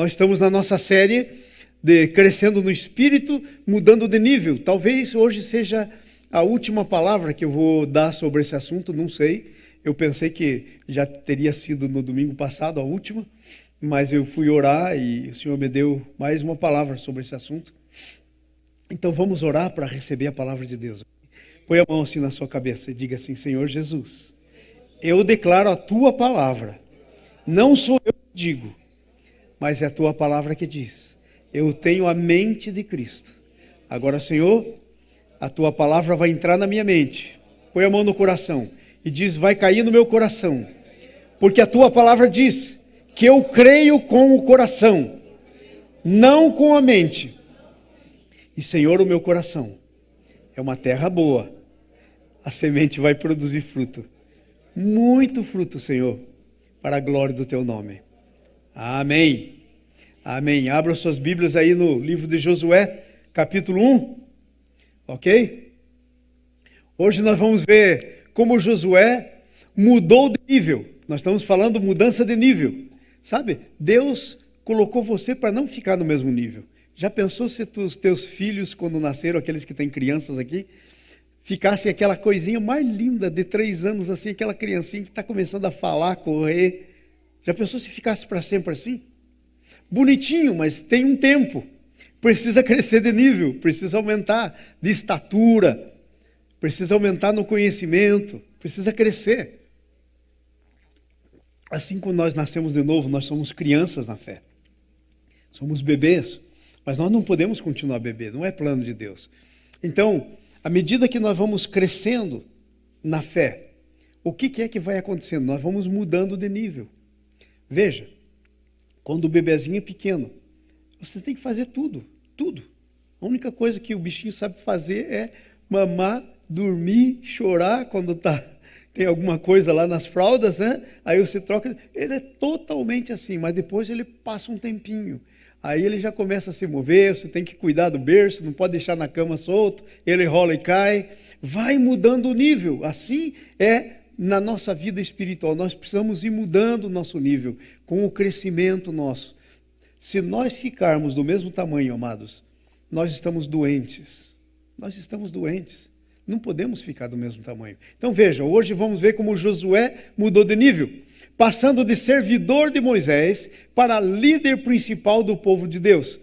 Nós estamos na nossa série de Crescendo no Espírito, Mudando de Nível. Talvez hoje seja a última palavra que eu vou dar sobre esse assunto, não sei. Eu pensei que já teria sido no domingo passado a última, mas eu fui orar e o Senhor me deu mais uma palavra sobre esse assunto. Então vamos orar para receber a palavra de Deus. Põe a mão assim na sua cabeça e diga assim: Senhor Jesus, eu declaro a tua palavra. Não sou eu que digo, mas é a tua palavra que diz. Eu tenho a mente de Cristo. Agora, Senhor, a tua palavra vai entrar na minha mente. Põe a mão no coração e diz: vai cair no meu coração. Porque a tua palavra diz que eu creio com o coração, não com a mente. E, Senhor, o meu coração é uma terra boa. A semente vai produzir fruto. Muito fruto, Senhor, para a glória do teu nome. Amém. Amém. Abra suas Bíblias aí no livro de Josué, capítulo 1. Ok? Hoje nós vamos ver como Josué mudou de nível. Nós estamos falando mudança de nível. Sabe, Deus colocou você para não ficar no mesmo nível. Já pensou se os teus filhos, quando nasceram, aqueles que têm crianças aqui, ficassem aquela coisinha mais linda de 3 anos, assim, aquela criancinha que está começando a falar, correr. Já pensou se ficasse para sempre assim? Bonitinho, mas tem um tempo. Precisa crescer de nível, precisa aumentar de estatura, precisa aumentar no conhecimento, precisa crescer. Assim como nós nascemos de novo, nós somos crianças na fé. Somos bebês, mas nós não podemos continuar bebê, não é plano de Deus. Então, à medida que nós vamos crescendo na fé, o que é que vai acontecendo? Nós vamos mudando de nível. Veja, quando o bebezinho é pequeno, você tem que fazer tudo. A única coisa que o bichinho sabe fazer é mamar, dormir, chorar quando tem alguma coisa lá nas fraldas, né? Aí você troca, ele é totalmente assim, mas depois ele passa um tempinho. Aí ele já começa a se mover, você tem que cuidar do berço, não pode deixar na cama solto, ele rola e cai, vai mudando o nível. Assim é na nossa vida espiritual, nós precisamos ir mudando o nosso nível, com o crescimento nosso. Se nós ficarmos do mesmo tamanho, amados, nós estamos doentes. Nós estamos doentes. Não podemos ficar do mesmo tamanho. Então veja, hoje vamos ver como Josué mudou de nível, passando de servidor de Moisés para líder principal do povo de Deus.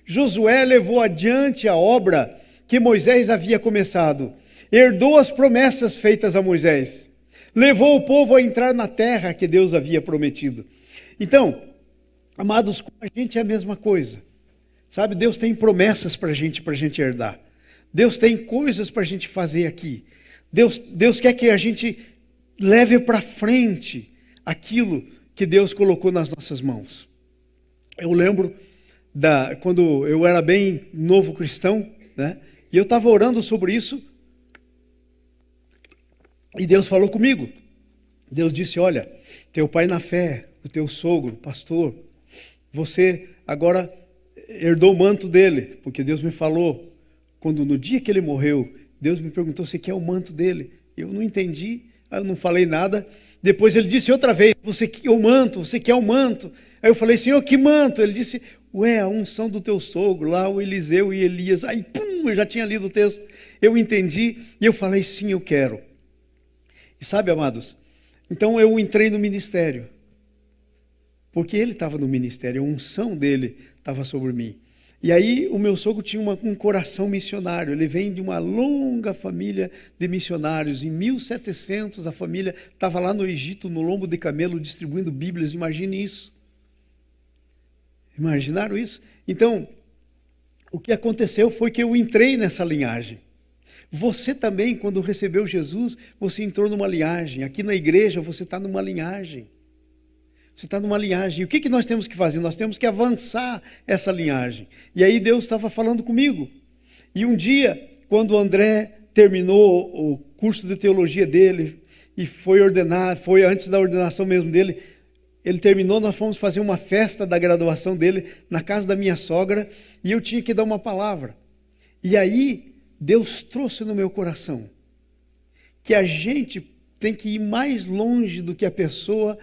Josué levou adiante a obra que Moisés havia começado, herdou as promessas feitas a Moisés, levou o povo a entrar na terra que Deus havia prometido. Então, amados, com a gente é a mesma coisa. Sabe, Deus tem promessas para a gente herdar. Deus tem coisas para a gente fazer aqui. Deus quer que a gente leve para frente aquilo que Deus colocou nas nossas mãos. Eu lembro quando eu era bem novo cristão, né? E eu estava orando sobre isso, e Deus falou comigo. Deus disse: olha, teu pai na fé, o teu sogro, pastor, você agora herdou o manto dele, porque Deus me falou, quando no dia que ele morreu, Deus me perguntou: você quer o manto dele? Eu não entendi, eu não falei nada. Depois ele disse outra vez: você quer o manto? Você quer o manto? Aí eu falei: Senhor, que manto? Ele disse: a unção do teu sogro, lá o Eliseu e Elias. Aí, eu já tinha lido o texto, eu entendi, e eu falei: sim, eu quero. E sabe, amados, então eu entrei no ministério, porque ele estava no ministério, a unção dele estava sobre mim. E aí o meu sogro tinha um coração missionário, ele vem de uma longa família de missionários. Em 1700 a família estava lá no Egito, no lombo de camelo, distribuindo Bíblias. Imagine isso. Imaginaram isso? Então, o que aconteceu foi que eu entrei nessa linhagem. Você também, quando recebeu Jesus, você entrou numa linhagem. Aqui na igreja você está numa linhagem. Você está numa linhagem. E o que nós temos que fazer? Nós temos que avançar essa linhagem. E aí Deus estava falando comigo. E um dia, quando o André terminou o curso de teologia dele e foi ordenado, foi antes da ordenação mesmo dele, ele terminou, nós fomos fazer uma festa da graduação dele na casa da minha sogra e eu tinha que dar uma palavra. E aí Deus trouxe no meu coração que a gente tem que ir mais longe do que a pessoa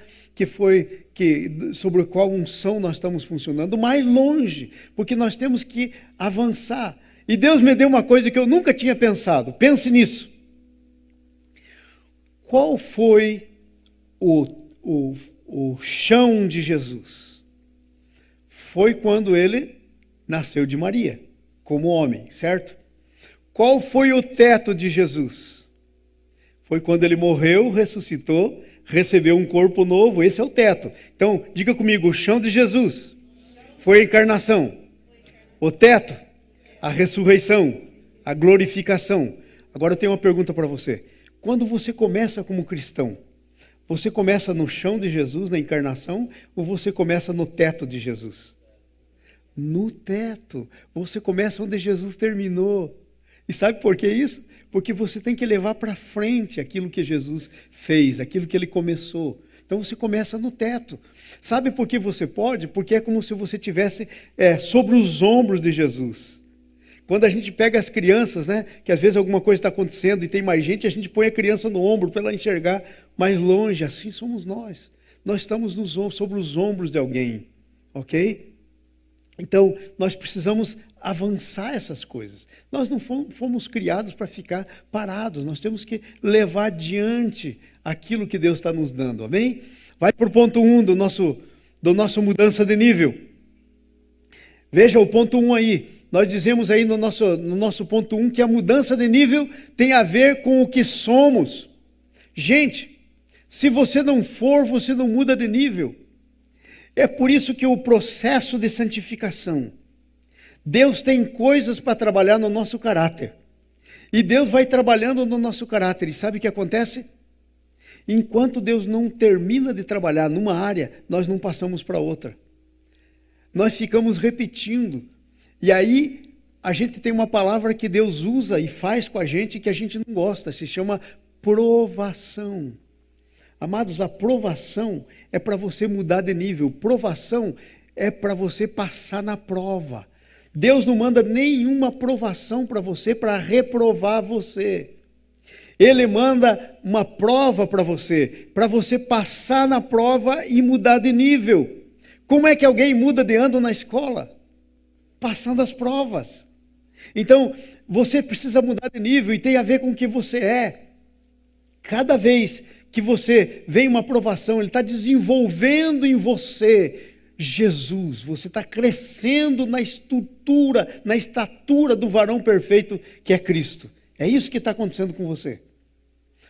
sobre a qual unção nós estamos funcionando, mais longe, porque nós temos que avançar. E Deus me deu uma coisa que eu nunca tinha pensado. Pense nisso. Qual foi o chão de Jesus? Foi quando ele nasceu de Maria, como homem, certo? Qual foi o teto de Jesus? Foi quando ele morreu, ressuscitou, recebeu um corpo novo, esse é o teto. Então, diga comigo, o chão de Jesus foi a encarnação, o teto, a ressurreição, a glorificação. Agora eu tenho uma pergunta para você. Quando você começa como cristão, você começa no chão de Jesus, na encarnação, ou você começa no teto de Jesus? No teto. Você começa onde Jesus terminou. E sabe por que isso? Porque você tem que levar para frente aquilo que Jesus fez, aquilo que ele começou. Então você começa no teto. Sabe por que você pode? Porque é como se você estivesse sobre os ombros de Jesus. Quando a gente pega as crianças, né, que às vezes alguma coisa está acontecendo e tem mais gente, a gente põe a criança no ombro para ela enxergar mais longe. Assim somos nós. Nós estamos sobre os ombros de alguém, ok? Então, nós precisamos avançar essas coisas. Nós não fomos criados para ficar parados. Nós temos que levar adiante aquilo que Deus está nos dando, amém? Vai para o ponto 1 do nosso mudança de nível. Veja o ponto 1 aí. Nós dizemos aí no nosso ponto 1 que a mudança de nível tem a ver com o que somos. Gente, se você não for, você não muda de nível. É por isso que o processo de santificação, Deus tem coisas para trabalhar no nosso caráter. E Deus vai trabalhando no nosso caráter. E sabe o que acontece? Enquanto Deus não termina de trabalhar numa área, nós não passamos para outra. Nós ficamos repetindo. E aí, a gente tem uma palavra que Deus usa e faz com a gente que a gente não gosta. Se chama provação. Amados, a provação é para você mudar de nível. Provação é para você passar na prova. Deus não manda nenhuma provação para você para reprovar você. Ele manda uma prova para você passar na prova e mudar de nível. Como é que alguém muda de ano na escola? Passando as provas. Então, você precisa mudar de nível e tem a ver com o que você é. Cada vez que você vem uma aprovação, ele está desenvolvendo em você Jesus. Você está crescendo na estatura do varão perfeito que é Cristo. É isso que está acontecendo com você.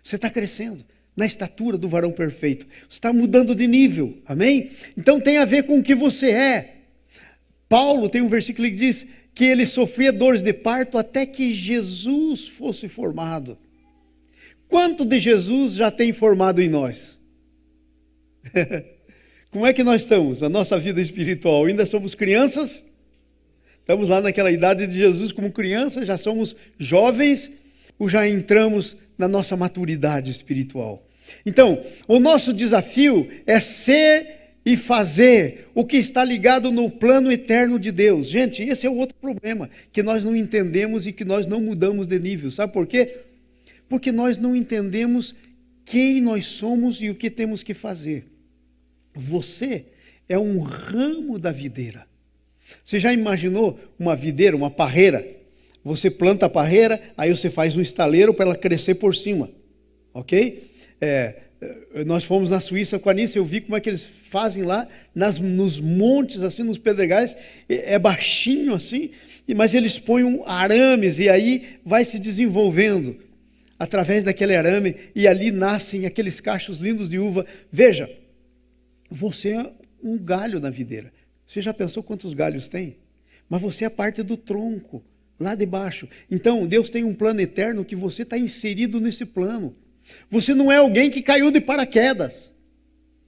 Você está crescendo na estatura do varão perfeito. Você está mudando de nível, amém? Então tem a ver com o que você é. Paulo tem um versículo que diz que ele sofria dores de parto até que Jesus fosse formado. Quanto de Jesus já tem formado em nós? Como é que nós estamos na nossa vida espiritual? Ainda somos crianças? Estamos lá naquela idade de Jesus como crianças? Já somos jovens? Ou já entramos na nossa maturidade espiritual? Então, o nosso desafio é ser e fazer o que está ligado no plano eterno de Deus. Gente, esse é o outro problema, que nós não entendemos e que nós não mudamos de nível. Sabe por quê? Porque nós não entendemos quem nós somos e o que temos que fazer. Você é um ramo da videira. Você já imaginou uma videira, uma parreira? Você planta a parreira, aí você faz um estaleiro para ela crescer por cima, ok? Nós fomos na Suíça com a Anícia, eu vi como é que eles fazem lá, nos montes, assim, nos pedregais, é baixinho assim, mas eles põem arames e aí vai se desenvolvendo através daquele arame e ali nascem aqueles cachos lindos de uva. Veja, você é um galho na videira. Você já pensou quantos galhos tem? Mas você é parte do tronco, lá de baixo. Então, Deus tem um plano eterno que você está inserido nesse plano. Você não é alguém que caiu de paraquedas.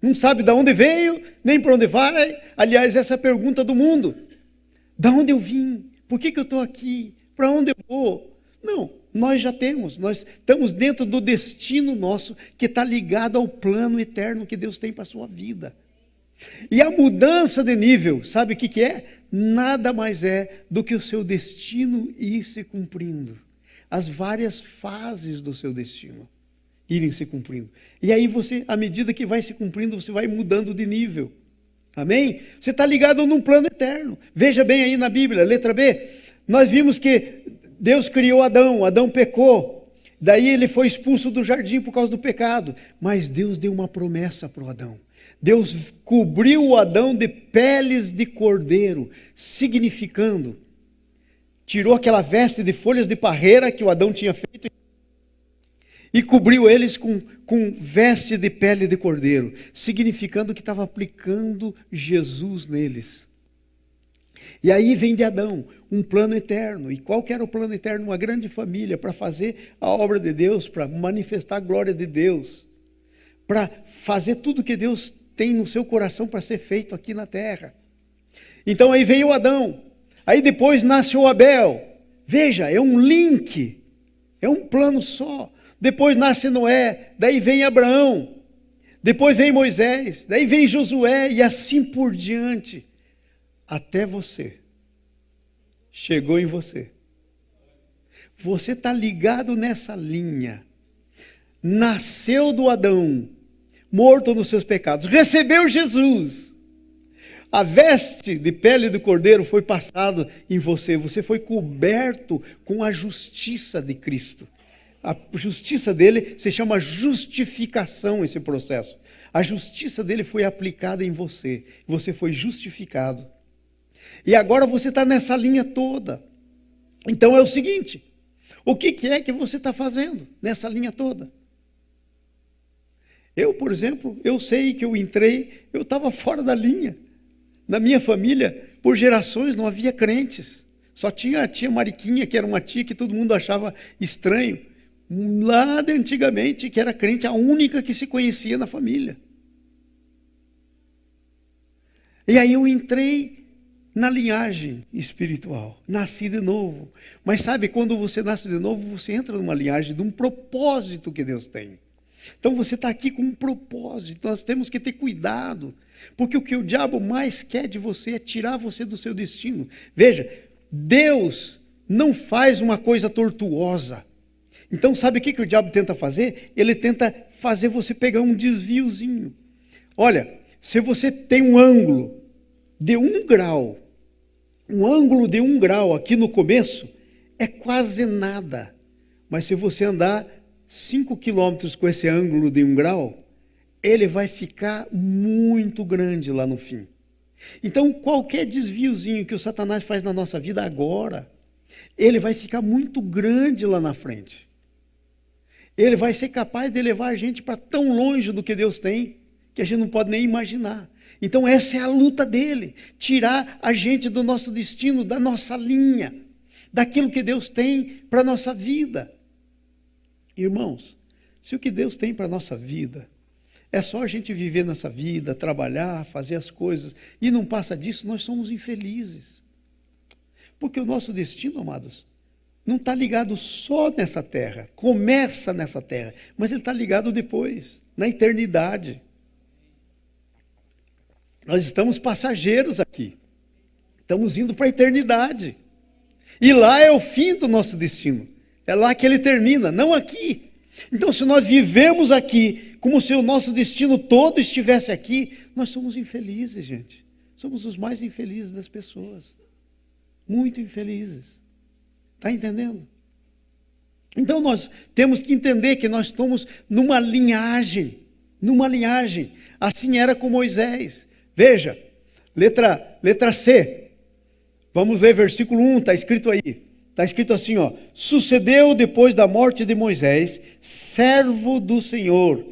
Não sabe de onde veio, nem para onde vai. Aliás, essa é a pergunta do mundo. De onde eu vim? Por que eu estou aqui? Para onde eu vou? Não, nós já temos. Nós estamos dentro do destino nosso que está ligado ao plano eterno que Deus tem para a sua vida. E a mudança de nível, sabe o que é? Nada mais é do que o seu destino ir se cumprindo. As várias fases do seu destino. irem se cumprindo. E aí você, à medida que vai se cumprindo, você vai mudando de nível. Amém? Você está ligado num plano eterno. Veja bem aí na Bíblia, letra B. Nós vimos que Deus criou Adão, Adão pecou. Daí ele foi expulso do jardim por causa do pecado. Mas Deus deu uma promessa para o Adão. Deus cobriu o Adão de peles de cordeiro, significando, tirou aquela veste de folhas de parreira que o Adão tinha feito e cobriu eles com veste de pele de cordeiro, significando que estava aplicando Jesus neles. E aí vem de Adão um plano eterno. E qual que era o plano eterno? Uma grande família para fazer a obra de Deus, para manifestar a glória de Deus, para fazer tudo que Deus tem no seu coração para ser feito aqui na terra. Então aí vem o Adão, aí depois nasce o Abel. Veja, é um link, é um plano só. Depois nasce Noé, daí vem Abraão, depois vem Moisés, daí vem Josué e assim por diante, até você. Chegou em você. Você está ligado nessa linha. Nasceu do Adão, morto nos seus pecados, recebeu Jesus. A veste de pele do cordeiro foi passada em você. Você foi coberto com a justiça de Cristo. A justiça dele se chama justificação, esse processo. A justiça dele foi aplicada em você. Você foi justificado. E agora você está nessa linha toda. Então é o seguinte: o que é que você está fazendo nessa linha toda? Eu, por exemplo, eu sei que eu entrei, eu estava fora da linha. Na minha família, por gerações, não havia crentes. Só tinha a tia Mariquinha, que era uma tia que todo mundo achava estranho. Lá de antigamente, que era crente, a única que se conhecia na família. E aí eu entrei na linhagem espiritual, nasci de novo. Mas sabe, quando você nasce de novo, você entra numa linhagem de um propósito que Deus tem. Então você está aqui com um propósito, nós temos que ter cuidado, porque o que o diabo mais quer de você é tirar você do seu destino. Veja, Deus não faz uma coisa tortuosa. Então sabe o que o diabo tenta fazer? Ele tenta fazer você pegar um desviozinho. Olha, se você tem um ângulo de 1 grau, um ângulo de 1 grau aqui no começo, é quase nada. Mas se você andar 5 quilômetros com esse ângulo de 1 grau, ele vai ficar muito grande lá no fim. Então, qualquer desviozinho que o Satanás faz na nossa vida agora, ele vai ficar muito grande lá na frente. Ele vai ser capaz de levar a gente para tão longe do que Deus tem, que a gente não pode nem imaginar. Então essa é a luta dele, tirar a gente do nosso destino, da nossa linha, daquilo que Deus tem para a nossa vida. Irmãos, se o que Deus tem para a nossa vida é só a gente viver nessa vida, trabalhar, fazer as coisas, e não passa disso, nós somos infelizes. Porque o nosso destino, amados, não está ligado só nessa terra, começa nessa terra, mas ele está ligado depois, na eternidade. Nós estamos passageiros aqui, estamos indo para a eternidade, e lá é o fim do nosso destino, é lá que ele termina, não aqui. Então, se nós vivemos aqui, como se o nosso destino todo estivesse aqui, nós somos infelizes, gente, somos os mais infelizes das pessoas, muito infelizes. Está entendendo? Então nós temos que entender que nós estamos numa linhagem. Assim era com Moisés. Veja, letra C. Vamos ler versículo 1, está escrito aí. Está escrito assim, ó: sucedeu depois da morte de Moisés, servo do Senhor,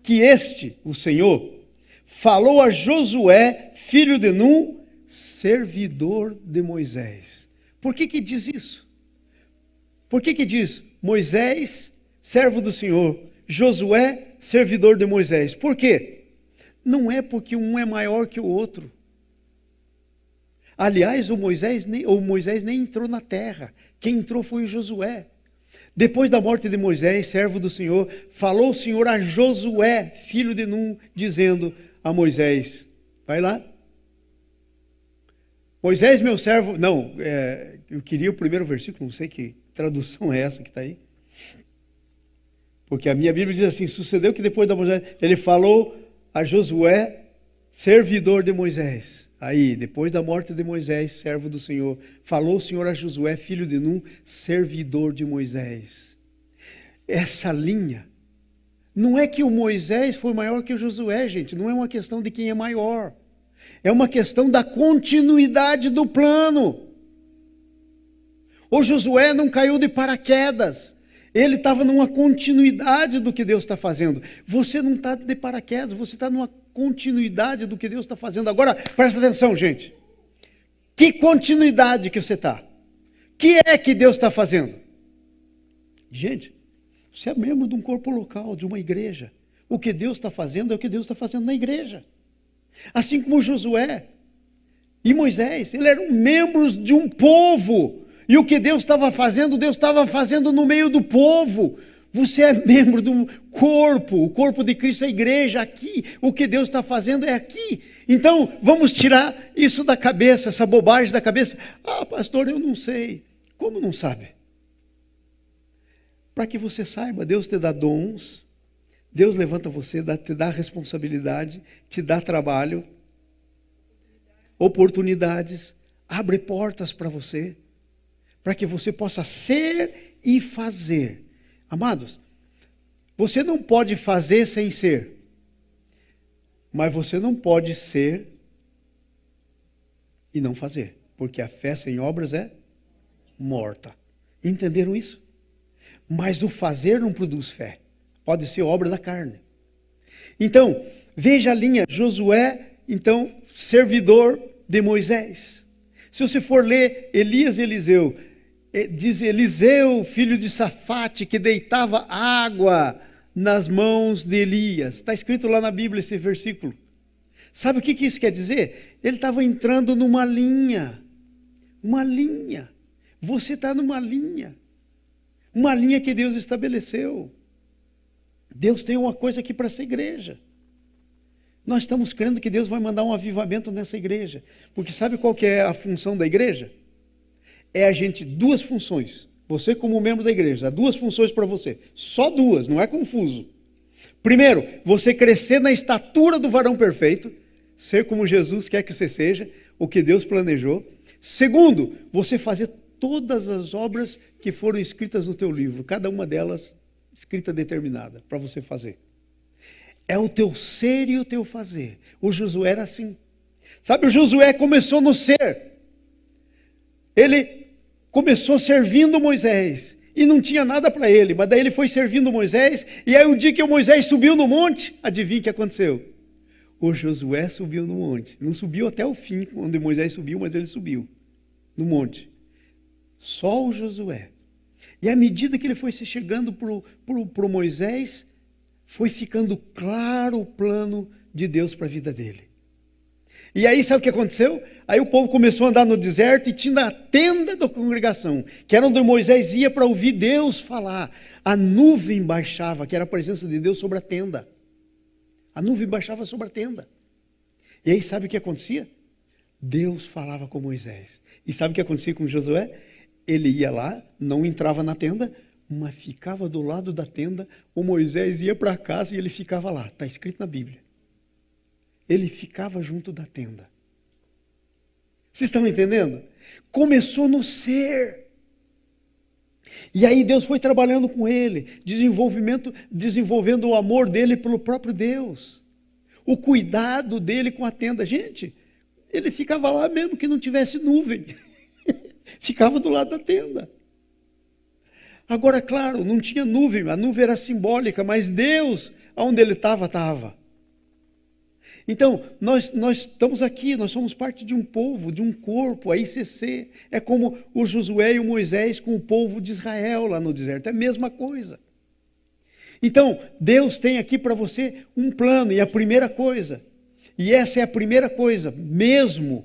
que o Senhor, falou a Josué, filho de Nun, servidor de Moisés. Por que diz isso? Por que diz Moisés, servo do Senhor, Josué, servidor de Moisés? Por quê? Não é porque um é maior que o outro. Aliás, o Moisés nem entrou na terra. Quem entrou foi o Josué. Depois da morte de Moisés, servo do Senhor, falou o Senhor a Josué, filho de Nun, dizendo a Moisés, vai lá. Moisés, meu servo, eu queria o primeiro versículo, não sei que tradução é essa que está aí. Porque a minha Bíblia diz assim, sucedeu que depois da Moisés, ele falou a Josué, servidor de Moisés. Aí, depois da morte de Moisés, servo do Senhor, falou o Senhor a Josué, filho de Nun, servidor de Moisés. Essa linha, não é que o Moisés foi maior que o Josué, gente, não é uma questão de quem é maior. É uma questão da continuidade do plano. O Josué não caiu de paraquedas. Ele estava numa continuidade do que Deus está fazendo. Você não está de paraquedas, você está numa continuidade do que Deus está fazendo. Agora, presta atenção, gente. Que continuidade que você está? Que é que Deus está fazendo? Gente, você é membro de um corpo local, de uma igreja. O que Deus está fazendo é o que Deus está fazendo na igreja. Assim como Josué e Moisés, eles eram membros de um povo. E o que Deus estava fazendo no meio do povo. Você é membro de um corpo, o corpo de Cristo, a igreja, aqui. O que Deus está fazendo é aqui. Então, vamos tirar isso da cabeça, essa bobagem da cabeça. Ah, pastor, eu não sei. Como não sabe? Para que você saiba, Deus te dá dons, Deus levanta você, te dá responsabilidade, te dá trabalho, oportunidades, abre portas para você, para que você possa ser e fazer. Amados, você não pode fazer sem ser, mas você não pode ser e não fazer, porque a fé sem obras é morta. Entenderam isso? Mas o fazer não produz fé, pode ser obra da carne. Então, veja a linha, Josué, então, servidor de Moisés. Se você for ler Elias e Eliseu, diz Eliseu, filho de Safate, que deitava água nas mãos de Elias. Está escrito lá na Bíblia esse versículo. Sabe o que isso quer dizer? Ele estava entrando numa linha. Uma linha. Você está numa linha. Uma linha que Deus estabeleceu. Deus tem uma coisa aqui para essa igreja. Nós estamos crendo que Deus vai mandar um avivamento nessa igreja. Porque sabe qual que é a função da igreja? É a gente, duas funções. Você como membro da igreja, há duas funções para você. Só duas, não é confuso. Primeiro, você crescer na estatura do varão perfeito. Ser como Jesus quer que você seja, o que Deus planejou. Segundo, você fazer todas as obras que foram escritas no teu livro. Cada uma delas escrita determinada para você fazer. É o teu ser e o teu fazer. O Josué era assim. Sabe, o Josué começou no ser. Ele começou servindo Moisés e não tinha nada para ele, mas daí ele foi servindo Moisés, e aí o dia que o Moisés subiu no monte, adivinha o que aconteceu? O Josué subiu no monte. Não subiu até o fim, onde Moisés subiu, mas ele subiu no monte. Só o Josué. E à medida que ele foi se chegando para Moisés, foi ficando claro o plano de Deus para a vida dele. E aí sabe o que aconteceu? Aí o povo começou a andar no deserto e tinha a tenda da congregação, que era onde Moisés ia para ouvir Deus falar. A nuvem baixava, que era a presença de Deus sobre a tenda. A nuvem baixava sobre a tenda. E aí sabe o que acontecia? Deus falava com Moisés. E sabe o que acontecia com Josué? Ele ia lá, não entrava na tenda, mas ficava do lado da tenda. O Moisés ia para casa e ele ficava lá. Está escrito na Bíblia. Ele ficava junto da tenda. Vocês estão entendendo? Começou no ser. E aí Deus foi trabalhando com ele, desenvolvendo o amor dele pelo próprio Deus. O cuidado dele com a tenda. Gente, ele ficava lá mesmo que não tivesse nuvem. Ficava do lado da tenda. Agora, claro, não tinha nuvem, a nuvem era simbólica, mas Deus, onde ele estava, estava. Então, nós estamos aqui, nós somos parte de um povo, de um corpo, a ICC. É como o Josué e o Moisés com o povo de Israel lá no deserto, é a mesma coisa. Então, Deus tem aqui para você um plano, e a primeira coisa, e essa é a primeira coisa, mesmo,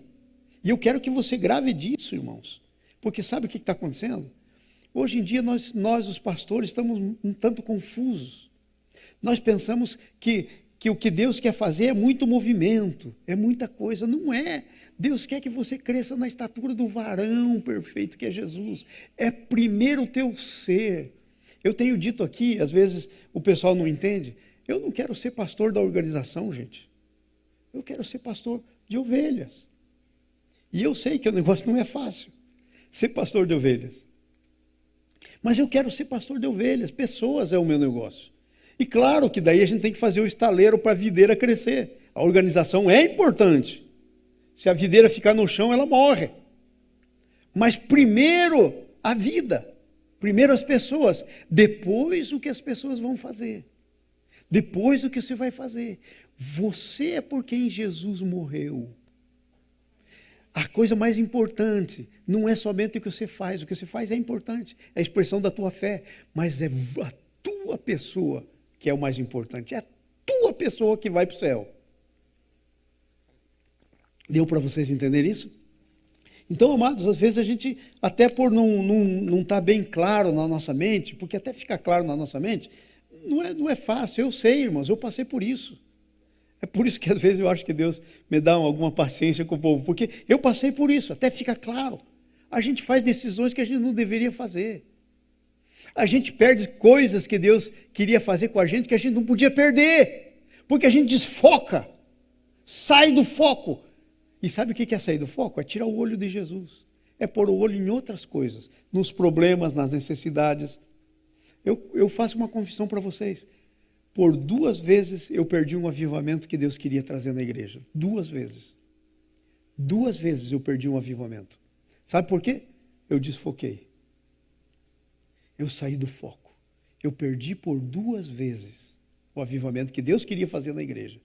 e eu quero que você grave disso, irmãos, porque sabe o que está acontecendo? Hoje em dia, nós os pastores, estamos um tanto confusos. Nós pensamos que o que Deus quer fazer é muito movimento, é muita coisa. Não é. Deus quer que você cresça na estatura do varão perfeito que é Jesus. É primeiro o teu ser. Eu tenho dito aqui, às vezes o pessoal não entende, eu não quero ser pastor da organização, gente. Eu quero ser pastor de ovelhas. E eu sei que o negócio não é fácil, ser pastor de ovelhas. Mas eu quero ser pastor de ovelhas, pessoas é o meu negócio. E claro que daí a gente tem que fazer o estaleiro para a videira crescer. A organização é importante. Se a videira ficar no chão, ela morre. Mas primeiro a vida, primeiro as pessoas, depois o que as pessoas vão fazer. Depois o que você vai fazer. Você é por quem Jesus morreu. A coisa mais importante não é somente o que você faz é importante, é a expressão da tua fé, mas é a tua pessoa que é o mais importante, é a tua pessoa que vai para o céu. Deu para vocês entenderem isso? Então, amados, às vezes a gente, até por não estar bem claro na nossa mente, porque até ficar claro na nossa mente, não é fácil, eu sei, irmãos, eu passei por isso. É por isso que às vezes eu acho que Deus me dá alguma paciência com o povo, porque eu passei por isso, até fica claro. A gente faz decisões que a gente não deveria fazer. A gente perde coisas que Deus queria fazer com a gente que a gente não podia perder, porque a gente desfoca, sai do foco. E sabe o que é sair do foco? É tirar o olho de Jesus, é pôr o olho em outras coisas, nos problemas, nas necessidades. Eu faço uma confissão para vocês. Por 2 vezes eu perdi um avivamento que Deus queria trazer na igreja. 2 vezes. 2 vezes eu perdi um avivamento. Sabe por quê? Eu desfoquei. Eu saí do foco. Eu perdi por 2 vezes o avivamento que Deus queria fazer na igreja.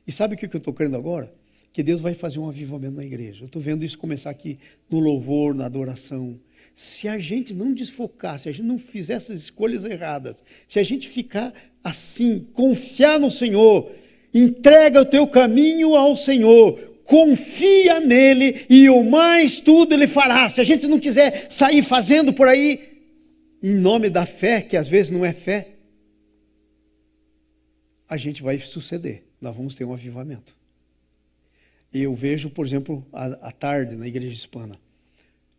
E sabe o que eu estou crendo agora? Que Deus vai fazer um avivamento na igreja. Eu estou vendo isso começar aqui no louvor, na adoração. Se a gente não desfocar, se a gente não fizer essas escolhas erradas, se a gente ficar assim, confiar no Senhor, entrega o teu caminho ao Senhor, confia nele e o mais tudo ele fará. Se a gente não quiser sair fazendo por aí, em nome da fé, que às vezes não é fé, a gente vai suceder, nós vamos ter um avivamento. E eu vejo, por exemplo, à tarde na igreja hispana,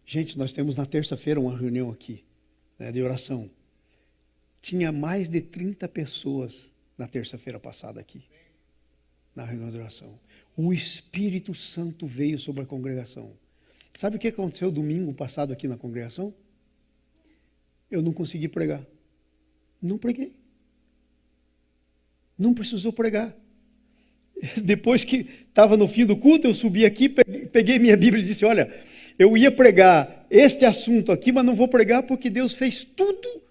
gente, nós temos na terça-feira uma reunião aqui, né, de oração. Tinha mais de 30 pessoas na terça-feira passada aqui, na reunião de oração. O Espírito Santo veio sobre a congregação. Sabe o que aconteceu domingo passado aqui na congregação? Eu não consegui pregar. Não preguei. Não precisou pregar. Depois que estava no fim do culto, eu subi aqui, peguei minha Bíblia e disse, olha, eu ia pregar este assunto aqui, mas não vou pregar porque Deus fez tudo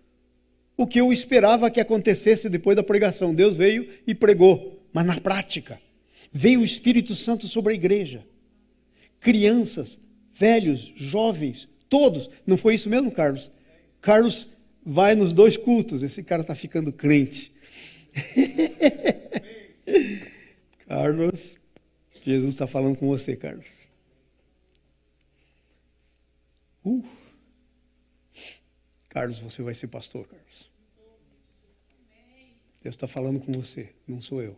o que eu esperava que acontecesse depois da pregação. Deus veio e pregou, mas na prática. Veio o Espírito Santo sobre a igreja. Crianças, velhos, jovens, todos. Não foi isso mesmo, Carlos? Carlos vai nos 2 cultos. Esse cara está ficando crente. Carlos, Jesus está falando com você, Carlos. Carlos, você vai ser pastor, Carlos. Deus está falando com você, não sou eu.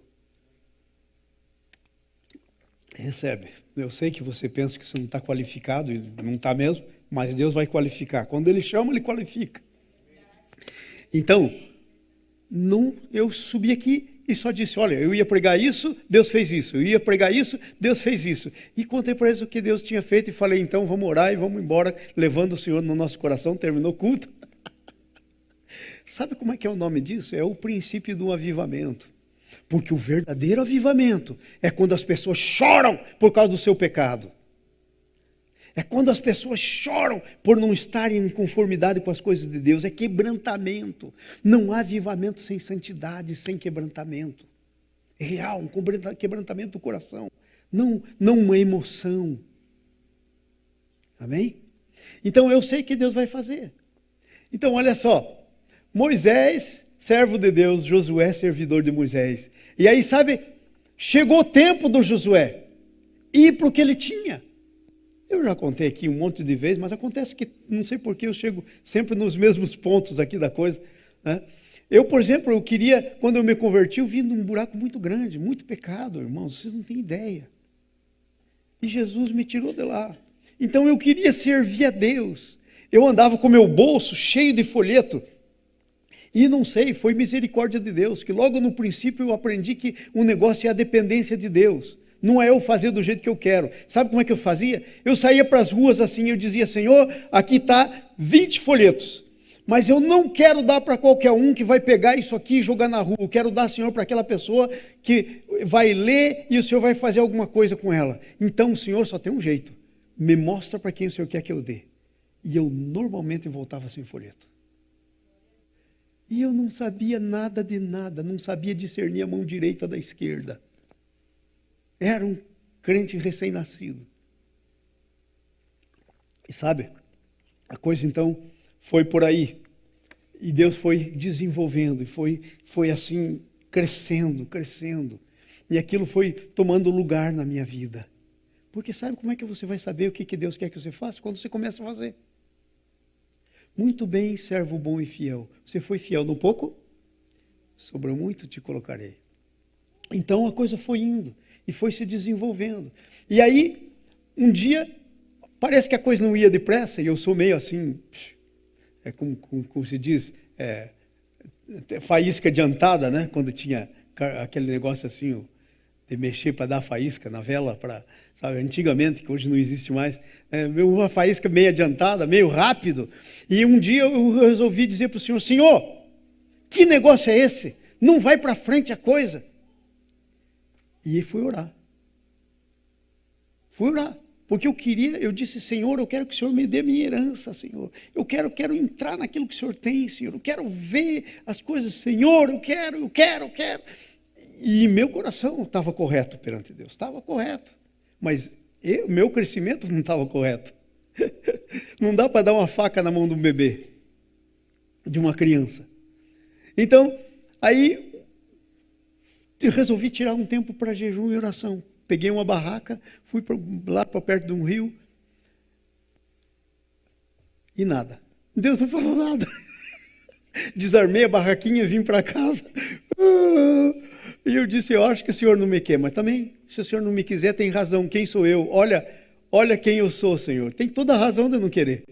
Recebe. Eu sei que você pensa que você não está qualificado, e não está mesmo, mas Deus vai qualificar. Quando Ele chama, Ele qualifica. Então, eu subi aqui e só disse, olha, eu ia pregar isso, Deus fez isso. Eu ia pregar isso, Deus fez isso. E contei para eles o que Deus tinha feito e falei, então vamos orar e vamos embora, levando o Senhor no nosso coração. Terminou o culto. Sabe como é que é o nome disso? É o princípio do avivamento. Porque o verdadeiro avivamento é quando as pessoas choram por causa do seu pecado. É quando as pessoas choram por não estarem em conformidade com as coisas de Deus. É quebrantamento. Não há avivamento sem santidade, sem quebrantamento. É real, um quebrantamento do coração. Não uma emoção. Amém? Então eu sei que Deus vai fazer. Então olha só. Moisés, servo de Deus, Josué, servidor de Moisés. E aí, sabe, chegou o tempo do Josué ir para o que ele tinha. Eu já contei aqui um monte de vezes, mas acontece que, não sei por que eu chego sempre nos mesmos pontos aqui da coisa, né? Eu, por exemplo, eu queria, quando eu me converti, eu vim num buraco muito grande, muito pecado, irmãos, vocês não têm ideia. E Jesus me tirou de lá. Então eu queria servir a Deus. Eu andava com meu bolso cheio de folheto. E não sei, foi misericórdia de Deus, que logo no princípio eu aprendi que o negócio é a dependência de Deus. Não é eu fazer do jeito que eu quero. Sabe como é que eu fazia? Eu saía para as ruas assim, eu dizia, Senhor, aqui está 20 folhetos. Mas eu não quero dar para qualquer um que vai pegar isso aqui e jogar na rua. Eu quero dar, Senhor, para aquela pessoa que vai ler e o Senhor vai fazer alguma coisa com ela. Então, Senhor, só tem um jeito. Me mostra para quem o Senhor quer que eu dê. E eu normalmente voltava sem folheto. E eu não sabia nada de nada, não sabia discernir a mão direita da esquerda. Era um crente recém-nascido. E sabe, a coisa então foi por aí. E Deus foi desenvolvendo, e foi assim, crescendo. E aquilo foi tomando lugar na minha vida. Porque sabe como é que você vai saber o que Deus quer que você faça? Quando você começa a fazer. Muito bem, servo bom e fiel. Você foi fiel no pouco? Sobrou muito, te colocarei. Então a coisa foi indo e foi se desenvolvendo. E aí, um dia, parece que a coisa não ia depressa, e eu sou meio assim, como se diz, faísca adiantada, né? Quando tinha aquele negócio assim, de mexer para dar faísca na vela, sabe, antigamente, que hoje não existe mais, uma faísca meio adiantada, meio rápido. E um dia eu resolvi dizer para o Senhor, Senhor, que negócio é esse? Não vai para frente a coisa. E fui orar. Porque eu disse, Senhor, eu quero que o Senhor me dê minha herança, Senhor. Eu quero entrar naquilo que o Senhor tem, Senhor. Eu quero ver as coisas, Senhor, eu quero. E meu coração estava correto perante Deus, estava correto. Mas meu crescimento não estava correto. Não dá para dar uma faca na mão de um bebê, de uma criança. Então, aí eu resolvi tirar um tempo para jejum e oração. Peguei uma barraca, fui lá para perto de um rio e nada. Deus não falou nada. Desarmei a barraquinha, vim para casa. E eu disse, eu acho que o Senhor não me quer, mas também, se o Senhor não me quiser, tem razão, quem sou eu? Olha quem eu sou, Senhor. Tem toda a razão de eu não querer.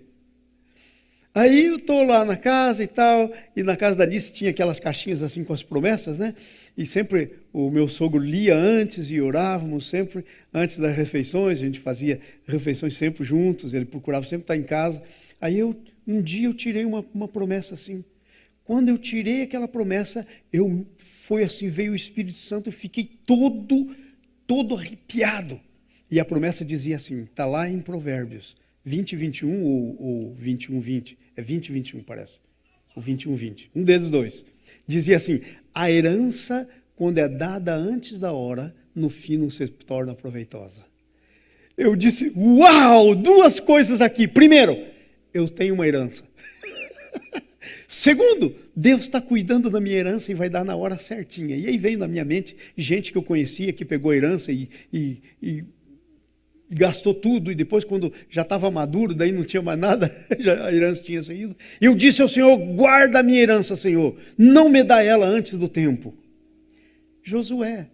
Aí eu estou lá na casa e tal, e na casa da Alice tinha aquelas caixinhas assim com as promessas, né? E sempre o meu sogro lia antes e orávamos sempre antes das refeições, a gente fazia refeições sempre juntos, ele procurava sempre estar em casa. Aí um dia eu tirei uma promessa assim. Quando eu tirei aquela promessa, foi assim, veio o Espírito Santo, eu fiquei todo arrepiado. E a promessa dizia assim, está lá em Provérbios 20, 21 ou 21, 20. É 20, 21 parece. Ou 21, 20. Um desses dois. Dizia assim, a herança, quando é dada antes da hora, no fim não se torna proveitosa. Eu disse, uau, duas coisas aqui. Primeiro, eu tenho uma herança. Segundo, Deus está cuidando da minha herança e vai dar na hora certinha. E aí veio na minha mente gente que eu conhecia, que pegou a herança e gastou tudo, e depois quando já estava maduro, daí não tinha mais nada, a herança tinha saído. Eu disse ao Senhor, guarda a minha herança, Senhor, não me dá ela antes do tempo. Josué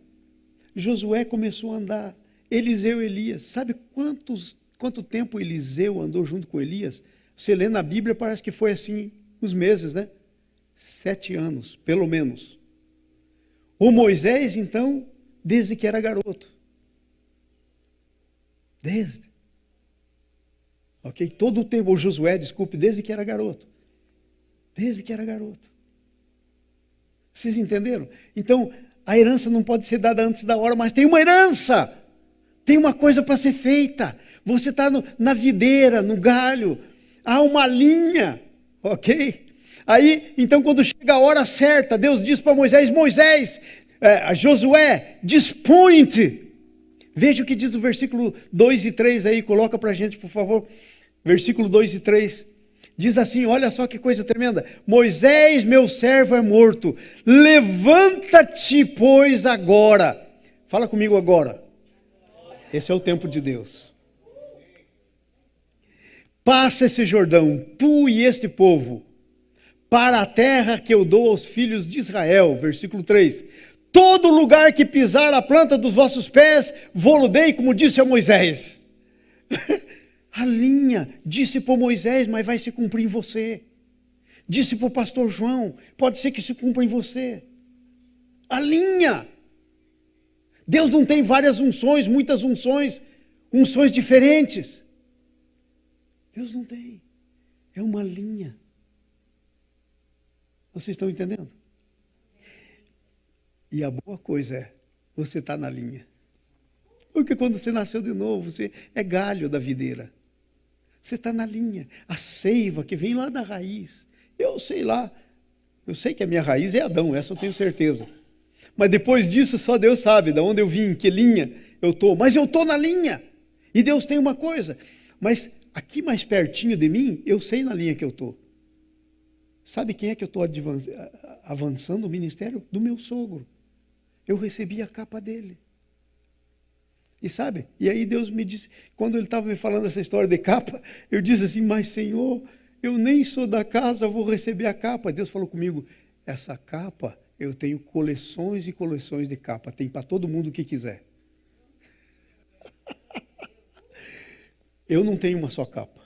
começou a andar, Eliseu e Elias, sabe quanto tempo Eliseu andou junto com Elias? Você lê na Bíblia, parece que foi assim, uns meses, né? 7 anos, pelo menos. O Moisés, então, desde que era garoto. Ok? Todo o tempo, o Josué, desculpe, desde que era garoto. Vocês entenderam? Então, a herança não pode ser dada antes da hora, mas tem uma herança. Tem uma coisa para ser feita. Você está na videira, no galho. Há uma linha. Ok? Aí, então, quando chega a hora certa, Deus diz para Josué, dispõe-te. Veja o que diz o versículo 2 e 3 aí, coloca para a gente, por favor. Versículo 2 e 3. Diz assim, olha só que coisa tremenda. Moisés, meu servo, é morto. Levanta-te, pois, agora. Fala comigo agora. Esse é o tempo de Deus. Passa esse Jordão, tu e este povo, para a terra que eu dou aos filhos de Israel. Versículo 3. Todo lugar que pisar a planta dos vossos pés, vou-lo dei, como disse a Moisés. A linha disse para Moisés, mas vai se cumprir em você. disse para o pastor João, pode ser que se cumpra em você. Alinha. Deus não tem várias unções, muitas unções, unções diferentes. Deus não tem. É uma linha. Vocês estão entendendo? E a boa coisa é, você está na linha. Porque quando você nasceu de novo, você é galho da videira. Você está na linha. A seiva que vem lá da raiz. Eu sei lá. Eu sei que a minha raiz é Adão, essa eu tenho certeza. Mas depois disso, só Deus sabe de onde eu vim, que linha eu estou. Mas eu estou na linha. E Deus tem uma coisa. Mas aqui mais pertinho de mim, eu sei na linha que eu estou. Sabe quem é que eu estou avançando o ministério? Do meu sogro. Eu recebi a capa dele. E sabe? E aí Deus me disse, quando ele estava me falando essa história de capa, eu disse assim, mas Senhor, eu nem sou da casa, vou receber a capa. Deus falou comigo, essa capa, eu tenho coleções e coleções de capa, tem para todo mundo o que quiser. Eu não tenho uma só capa.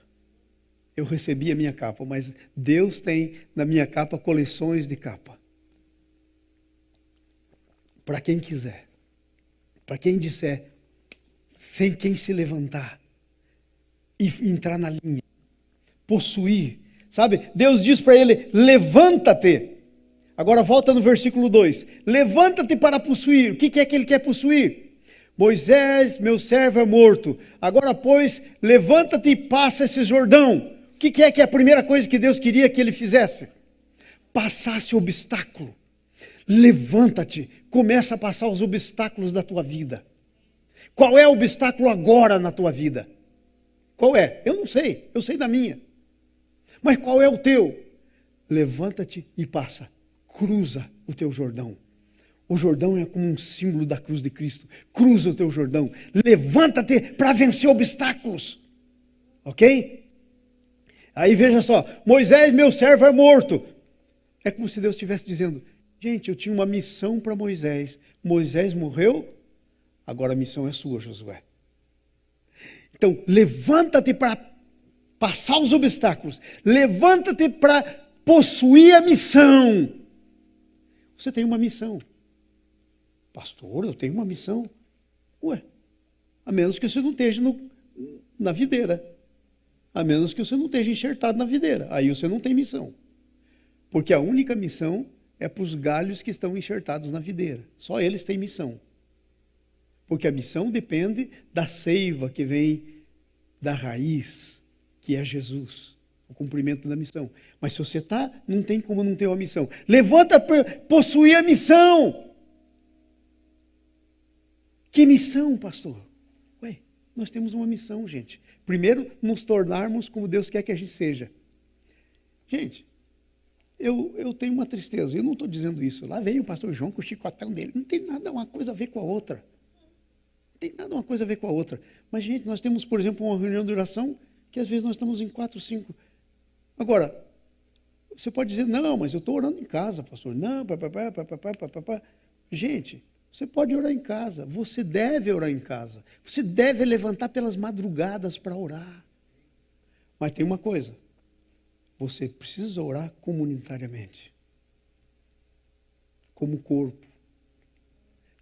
Eu recebi a minha capa, mas Deus tem na minha capa coleções de capa. Para quem quiser. Para quem disser, sem quem se levantar e entrar na linha, possuir. Sabe? Deus diz para ele, levanta-te. Agora volta no versículo 2. Levanta-te para possuir. O que é que ele quer possuir? Moisés, meu servo é morto. Agora, pois, levanta-te e passa esse Jordão. O que é a primeira coisa que Deus queria que ele fizesse? Passasse o obstáculo. Levanta-te, começa a passar os obstáculos da tua vida. Qual é o obstáculo agora na tua vida? Qual é? Eu não sei, eu sei da minha. Mas qual é o teu? Levanta-te e passa, cruza o teu Jordão. O Jordão é como um símbolo da cruz de Cristo. Cruza o teu Jordão, levanta-te para vencer obstáculos. Ok? Aí veja só, Moisés, meu servo, é morto. É como se Deus estivesse dizendo, gente, eu tinha uma missão para Moisés. Moisés morreu, agora a missão é sua, Josué. Então, levanta-te para passar os obstáculos. Levanta-te para possuir a missão. Você tem uma missão. Pastor, eu tenho uma missão. Ué, a menos que você não esteja na videira. A menos que você não esteja enxertado na videira. Aí você não tem missão. Porque a única missão é para os galhos que estão enxertados na videira. Só eles têm missão. Porque a missão depende da seiva que vem da raiz, que é Jesus. O cumprimento da missão. Mas se você está, não tem como não ter uma missão. Levanta para possuir a missão. Que missão, pastor? Ué, nós temos uma missão, gente. Primeiro, nos tornarmos como Deus quer que a gente seja. Gente, eu tenho uma tristeza. Eu não estou dizendo isso. Lá vem o pastor João com o chicotão dele. Não tem nada uma coisa a ver com a outra. Não tem nada uma coisa a ver com a outra. Mas, gente, nós temos, por exemplo, uma reunião de oração que às vezes nós estamos em 4, 5. Agora, você pode dizer, não, mas eu estou orando em casa, pastor. Não, papapá. Gente, você pode orar em casa. Você deve orar em casa. Você deve levantar pelas madrugadas para orar. Mas tem uma coisa. Você precisa orar comunitariamente. Como corpo.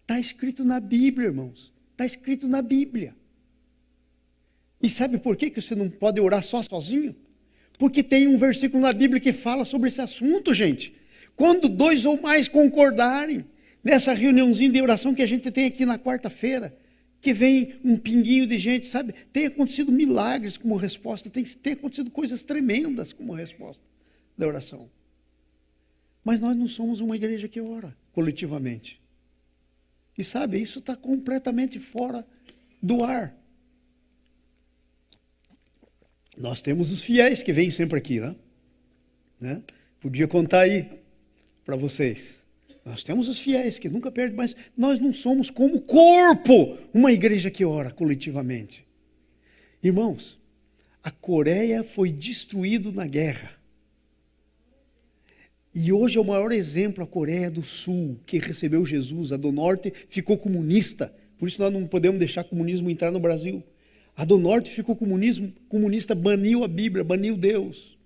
Está escrito na Bíblia, irmãos. Está escrito na Bíblia. E sabe por que você não pode orar só sozinho? Porque tem um versículo na Bíblia que fala sobre esse assunto, gente. Quando 2 ou mais concordarem, nessa reuniãozinha de oração que a gente tem aqui na quarta-feira, que vem um pinguinho de gente, sabe? Tem acontecido milagres como resposta, tem acontecido coisas tremendas como resposta da oração. Mas nós não somos uma igreja que ora coletivamente. E sabe, isso está completamente fora do ar. Nós temos os fiéis que vêm sempre aqui, né? Podia contar aí para vocês. Nós temos os fiéis que nunca perdem, mas nós não somos como corpo uma igreja que ora coletivamente. Irmãos, a Coreia foi destruída na guerra. E hoje é o maior exemplo a Coreia do Sul, que recebeu Jesus. A do Norte ficou comunista. Por isso nós não podemos deixar o comunismo entrar no Brasil. A do Norte ficou comunista, baniu a Bíblia, baniu Deus.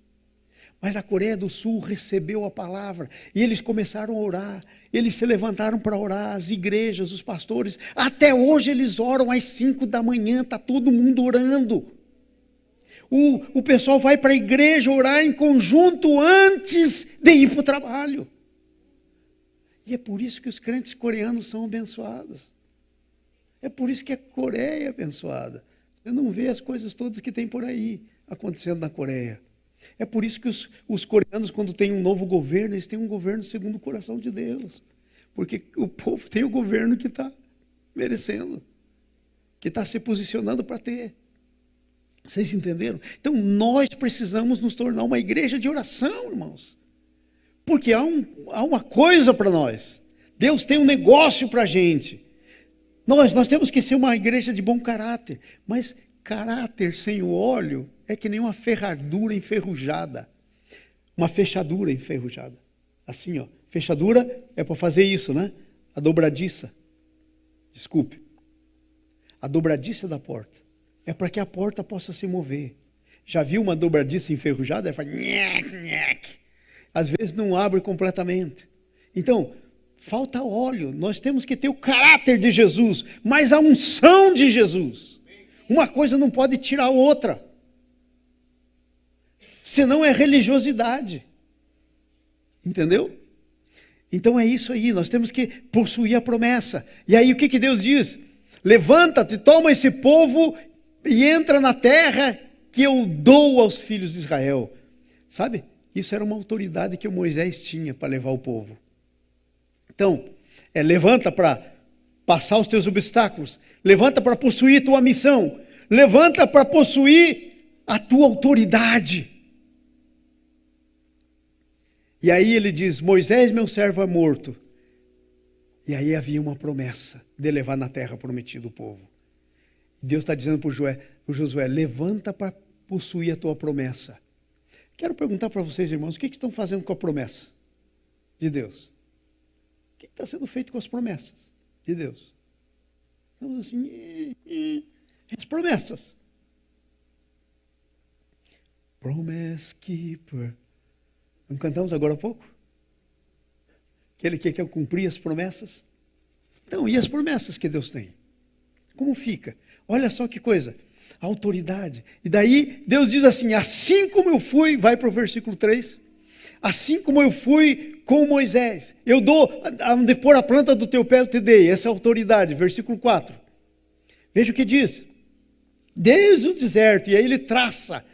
Mas a Coreia do Sul recebeu a palavra e eles começaram a orar. Eles se levantaram para orar, as igrejas, os pastores. Até hoje eles oram às 5 da manhã, está todo mundo orando. O pessoal vai para a igreja orar em conjunto antes de ir para o trabalho. E é por isso que os crentes coreanos são abençoados. É por isso que a Coreia é abençoada. Você não vê as coisas todas que tem por aí acontecendo na Coreia. É por isso que os coreanos, quando tem um novo governo, eles têm um governo segundo o coração de Deus. Porque o povo tem o governo que está merecendo, que está se posicionando para ter. Vocês entenderam? Então nós precisamos nos tornar uma igreja de oração, irmãos. Porque há uma coisa para nós. Deus tem um negócio para a gente. Nós temos que ser uma igreja de bom caráter. Mas caráter sem o óleo é que nem uma ferradura enferrujada. Uma fechadura enferrujada. Assim, ó. Fechadura é para fazer isso, né? A dobradiça. Desculpe. A dobradiça da porta. É para que a porta possa se mover. Já viu uma dobradiça enferrujada? Ela faz nhec, nhec. Às vezes não abre completamente. Então, falta óleo. Nós temos que ter o caráter de Jesus, mas a unção de Jesus. Uma coisa não pode tirar a outra. Senão é religiosidade. Entendeu? Então é isso aí. Nós temos que possuir a promessa. E aí o que Deus diz? Levanta-te, toma esse povo e entra na terra que eu dou aos filhos de Israel. Sabe? Isso era uma autoridade que o Moisés tinha para levar o povo. Então, levanta para passar os teus obstáculos. Levanta para possuir tua missão. Levanta para possuir a tua autoridade. E aí ele diz, Moisés, meu servo, é morto. E aí havia uma promessa de levar na terra prometida o povo. Deus está dizendo para o Josué, levanta para possuir a tua promessa. Quero perguntar para vocês, irmãos, o que estão fazendo com a promessa de Deus? O que está sendo feito com as promessas de Deus? Estamos assim, as promessas. Promise Keeper. Não cantamos agora há pouco? Aquele que quer cumprir as promessas. Então, e as promessas que Deus tem? Como fica? Olha só que coisa. A autoridade. E daí Deus diz assim, assim como eu fui, vai para o versículo 3, assim como eu fui com Moisés, eu dou, onde pôr a planta do teu pé eu te dei, essa é a autoridade, versículo 4. Veja o que diz, desde o deserto, e aí ele traça,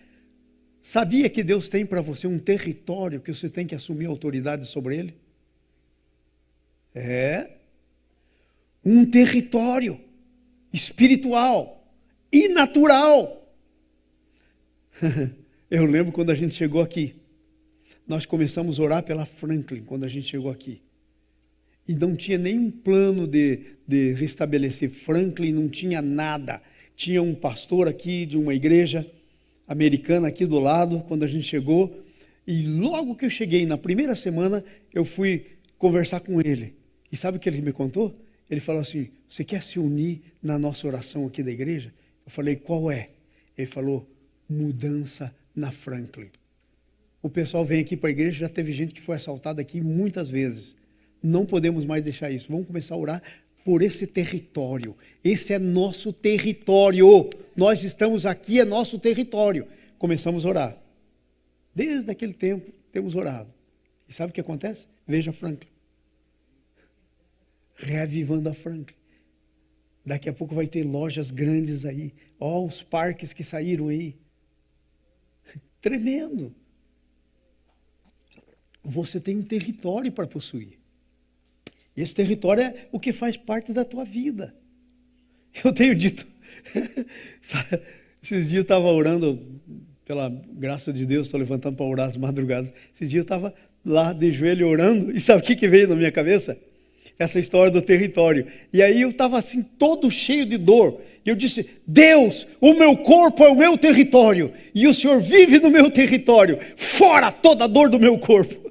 sabia que Deus tem para você um território que você tem que assumir autoridade sobre ele? Um território espiritual, e natural. Eu lembro quando a gente chegou aqui. Nós começamos a orar pela Franklin quando a gente chegou aqui. E não tinha nenhum plano de restabelecer Franklin, não tinha nada. Tinha um pastor aqui de uma igreja americana aqui do lado, quando a gente chegou. E logo que eu cheguei, na primeira semana, eu fui conversar com ele. E sabe o que ele me contou? Ele falou assim, você quer se unir na nossa oração aqui da igreja? Eu falei, qual é? Ele falou, mudança na Franklin. O pessoal vem aqui para a igreja, já teve gente que foi assaltada aqui muitas vezes. Não podemos mais deixar isso. Vamos começar a orar por esse território. Esse é nosso território. Nós estamos aqui, é nosso território. Começamos a orar. Desde aquele tempo, temos orado. E sabe o que acontece? Veja Franklin. Reavivando a Franklin. Daqui a pouco vai ter lojas grandes aí. Ó, os parques que saíram aí. Tremendo. Você tem um território para possuir. Esse território é o que faz parte da tua vida. Eu tenho dito. Esses dias eu estava orando, pela graça de Deus, estou levantando para orar às madrugadas. Esses dias eu estava lá de joelho orando. E sabe o que veio na minha cabeça? Essa história do território. E aí eu estava assim, todo cheio de dor. E eu disse, Deus, o meu corpo é o meu território. E o Senhor vive no meu território. Fora toda a dor do meu corpo.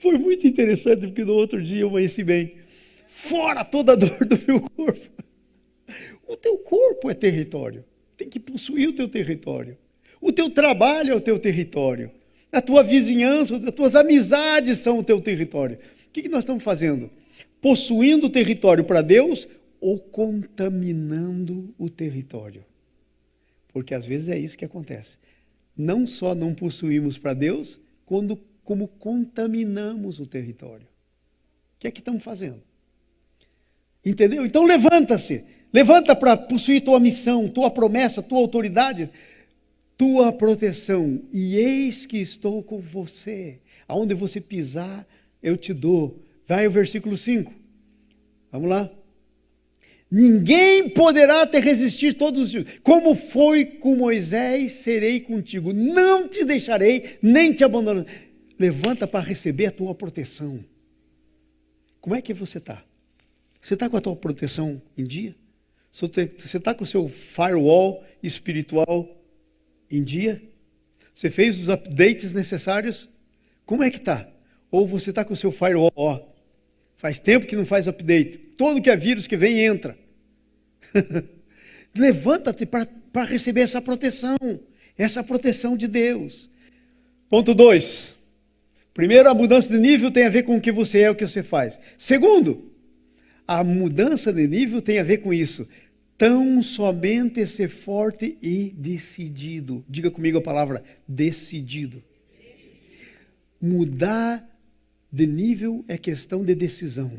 Foi muito interessante, porque no outro dia eu amanheci bem. Fora toda a dor do meu corpo. O teu corpo é território. Tem que possuir o teu território. O teu trabalho é o teu território. A tua vizinhança, as tuas amizades são o teu território. O que nós estamos fazendo? Possuindo o território para Deus ou contaminando o território? Porque às vezes é isso que acontece. Não só não possuímos para Deus, como contaminamos o território. O que é que estamos fazendo? Entendeu? Então levanta-se. Levanta para possuir tua missão, tua promessa, tua autoridade, tua proteção. E eis que estou com você. Aonde você pisar, eu te dou. Vai o versículo 5. Vamos lá. Ninguém poderá te resistir todos os dias. Como foi com Moisés, serei contigo. Não te deixarei, nem te abandonarei. Levanta para receber a tua proteção. Como é que você está? Você está com a tua proteção em dia? Você está com o seu firewall espiritual em dia? Você fez os updates necessários? Como é que está? Ou você está com o seu firewall, faz tempo que não faz update. Todo que é vírus que vem, entra. Levanta-te para receber essa proteção de Deus. Ponto 2. Primeiro, a mudança de nível tem a ver com o que você é, o que você faz. Segundo, a mudança de nível tem a ver com isso. Tão somente ser forte e decidido. Diga comigo a palavra decidido. Mudar de nível é questão de decisão.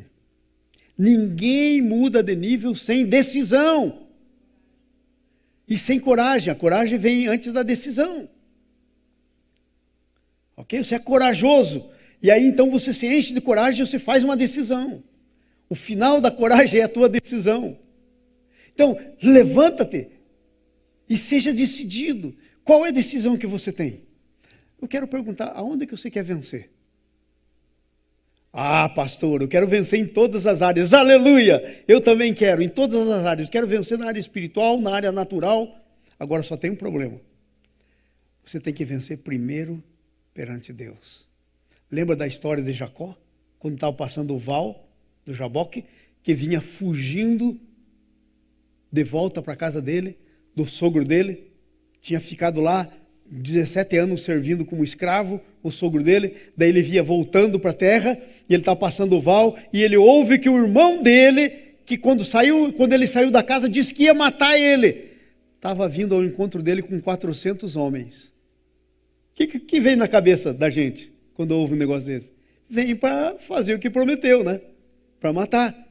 Ninguém muda de nível sem decisão. E sem coragem. A coragem vem antes da decisão. Ok? Você é corajoso. E aí então você se enche de coragem e você faz uma decisão. O final da coragem é a tua decisão. Então, levanta-te e seja decidido. Qual é a decisão que você tem? Eu quero perguntar, aonde que você quer vencer? Ah, pastor, eu quero vencer em todas as áreas. Aleluia! Eu também quero, em todas as áreas. Quero vencer na área espiritual, na área natural. Agora só tem um problema. Você tem que vencer primeiro perante Deus. Lembra da história de Jacó? Quando estava passando o val do Jaboque, que vinha fugindo de volta para a casa dele, do sogro dele. Tinha ficado lá 17 anos servindo como escravo, o sogro dele. Daí ele via voltando para a terra, e ele estava passando o val, e ele ouve que o irmão dele, que quando ele saiu da casa, disse que ia matar ele. Estava vindo ao encontro dele com 400 homens. O que vem na cabeça da gente quando ouve um negócio desse? Vem para fazer o que prometeu, né? Para matar.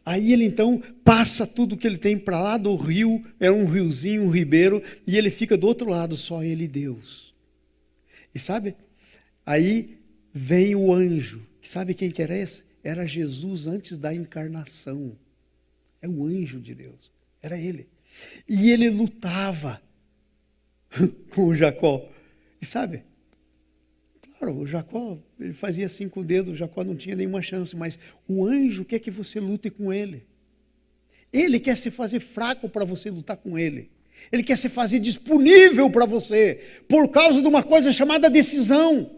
Aí ele então passa tudo que ele tem para lá do rio, é um riozinho, um ribeiro, e ele fica do outro lado, só ele e Deus. E sabe, aí vem o anjo, sabe quem que era esse? Era Jesus antes da encarnação. É o anjo de Deus, era ele. E ele lutava com o Jacó. E sabe, claro, o Jacó, ele fazia assim com o dedo, o Jacó não tinha nenhuma chance, mas o anjo quer que você lute com ele. Ele quer se fazer fraco para você lutar com ele. Ele quer se fazer disponível para você, por causa de uma coisa chamada decisão.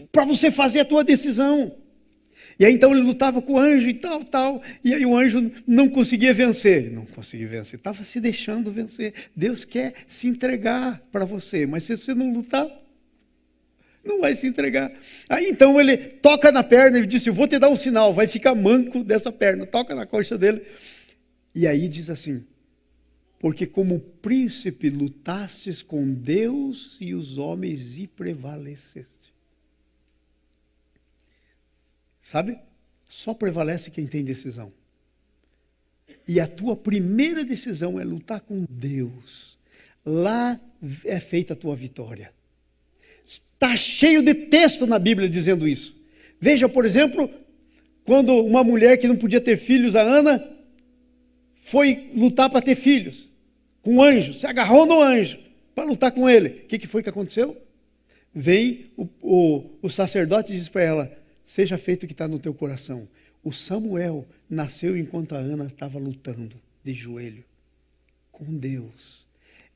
Para você fazer a tua decisão. E aí então ele lutava com o anjo e tal, e aí o anjo não conseguia vencer. Estava se deixando vencer. Deus quer se entregar para você, mas se você não lutar, não vai se entregar. Aí então ele toca na perna e disse, eu vou te dar um sinal, vai ficar manco dessa perna. Toca na coxa dele. E aí diz assim, porque como príncipe lutastes com Deus e os homens e prevaleceste. Sabe? Só prevalece quem tem decisão. E a tua primeira decisão é lutar com Deus. Lá é feita a tua vitória. Está cheio de texto na Bíblia dizendo isso. Veja, por exemplo, quando uma mulher que não podia ter filhos, a Ana, foi lutar para ter filhos. Com um anjo, se agarrou no anjo para lutar com ele. O que foi que aconteceu? Vem o sacerdote e diz para ela, seja feito o que está no teu coração. O Samuel nasceu enquanto a Ana estava lutando de joelho com Deus.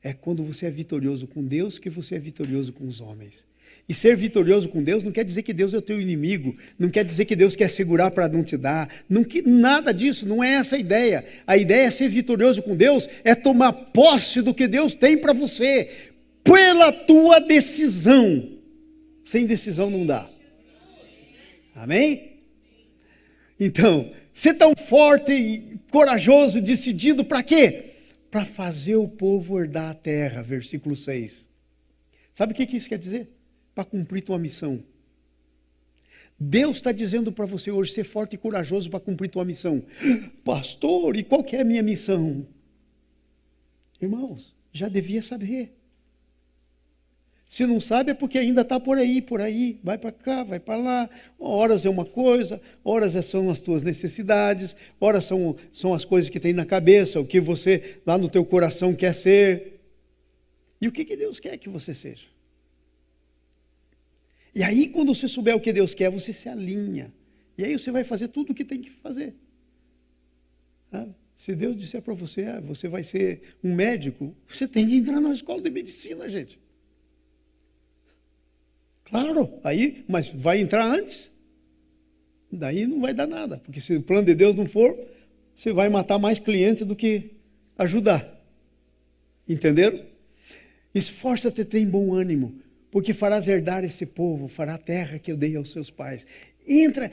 É quando você é vitorioso com Deus que você é vitorioso com os homens. E ser vitorioso com Deus não quer dizer que Deus é o teu inimigo, não quer dizer que Deus quer segurar para não te dar, nada disso, não é essa a ideia. A ideia é ser vitorioso com Deus, é tomar posse do que Deus tem para você, pela tua decisão. Sem decisão não dá. Amém? Então, ser tão forte e corajoso, decidido para quê? Para fazer o povo herdar a terra, versículo 6. Sabe o que isso quer dizer? Para cumprir tua missão. Deus está dizendo para você hoje ser forte e corajoso para cumprir tua missão. Pastor, e qual que é a minha missão? Irmãos, já devia saber. Se não sabe é porque ainda está por aí, vai para cá, vai para lá. Horas é uma coisa, horas são as tuas necessidades, horas são as coisas que tem na cabeça, o que você lá no teu coração quer ser. E o que Deus quer que você seja? E aí, quando você souber o que Deus quer, você se alinha. E aí você vai fazer tudo o que tem que fazer. Se Deus disser para você, você vai ser um médico, você tem que entrar na escola de medicina, gente. Claro, aí, mas vai entrar antes? Daí não vai dar nada, porque se o plano de Deus não for, você vai matar mais cliente do que ajudar. Entenderam? Esforça-te, tem bom ânimo, porque farás herdar esse povo, fará a terra que eu dei aos seus pais.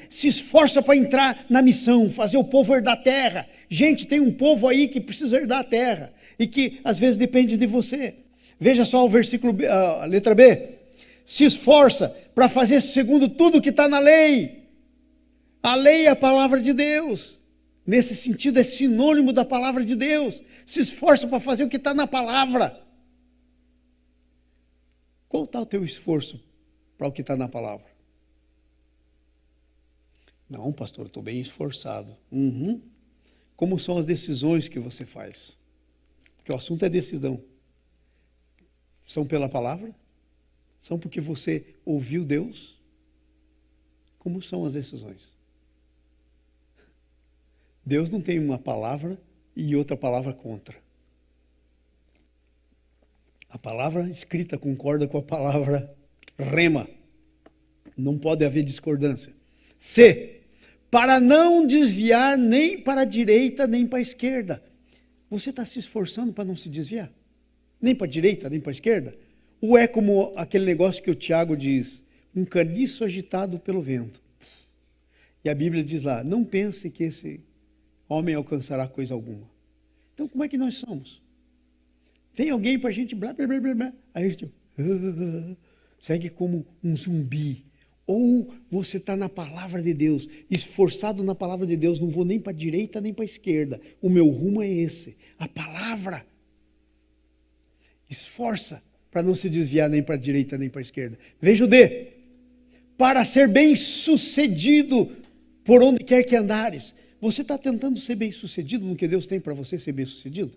Se esforça para entrar na missão, fazer o povo herdar a terra. Gente, tem um povo aí que precisa herdar a terra, e que às vezes depende de você. Veja só o versículo, a letra B. Se esforça para fazer segundo tudo que está na lei. A lei é a palavra de Deus. Nesse sentido, é sinônimo da palavra de Deus. Se esforça para fazer o que está na palavra. Qual está o teu esforço para o que está na palavra? Não, pastor, eu estou bem esforçado. Como são as decisões que você faz? Porque o assunto é decisão. São pela palavra? São porque você ouviu Deus? Como são as decisões? Deus não tem uma palavra e outra palavra contra. A palavra escrita concorda com a palavra rema. Não pode haver discordância. C. Para não desviar nem para a direita nem para a esquerda. Você está se esforçando para não se desviar? Nem para a direita nem para a esquerda? Ou é como aquele negócio que o Tiago diz, um caniço agitado pelo vento. E a Bíblia diz lá, não pense que esse homem alcançará coisa alguma. Então como é que nós somos? Tem alguém para a gente blá, blá, blá, blá, blá. Aí a gente segue como um zumbi. Ou você está na palavra de Deus, esforçado na palavra de Deus, não vou nem para a direita nem para a esquerda. O meu rumo é esse, a palavra. Esforça para não se desviar nem para a direita nem para a esquerda. Veja o D. Para ser bem sucedido por onde quer que andares. Você está tentando ser bem sucedido no que Deus tem para você ser bem sucedido?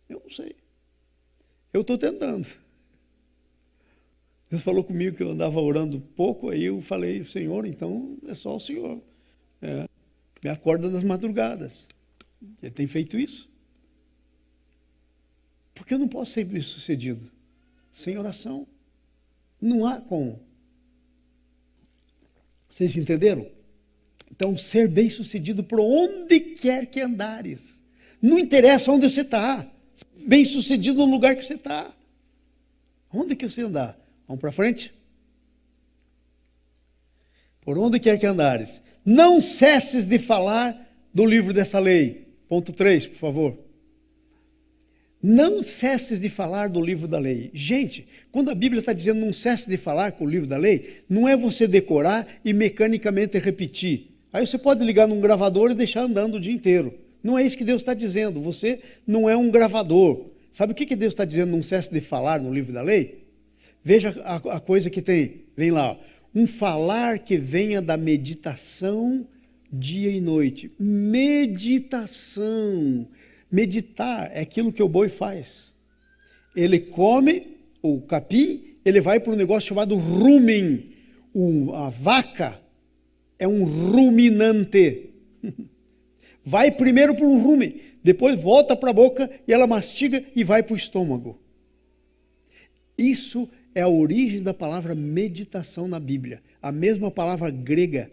Eu não sei. Eu estou tentando. Deus falou comigo que eu andava orando pouco, aí eu falei, Senhor, então é só o Senhor. Me acorda nas madrugadas. Ele tem feito isso. Porque eu não posso ser bem sucedido sem oração. Não há como. Vocês entenderam? Então, ser bem sucedido por onde quer que andares. Não interessa onde você está. Bem sucedido no lugar que você está. Onde que você andar? Vamos para frente? Por onde quer que andares. Não cesses de falar do livro dessa lei. Ponto 3, por favor. Não cesses de falar do livro da lei. Gente, quando a Bíblia está dizendo não cesse de falar com o livro da lei, não é você decorar e mecanicamente repetir. Aí você pode ligar num gravador e deixar andando o dia inteiro. Não é isso que Deus está dizendo. Você não é um gravador. Sabe o que Deus está dizendo não cesse de falar no livro da lei? Veja a coisa que tem. Vem lá. Um falar que venha da meditação dia e noite. Meditação. Meditar é aquilo que o boi faz. Ele come o capim, ele vai para um negócio chamado rumen. A vaca é um ruminante. Vai primeiro para um rumen, depois volta para a boca e ela mastiga e vai para o estômago. Isso é a origem da palavra meditação na Bíblia. A mesma palavra grega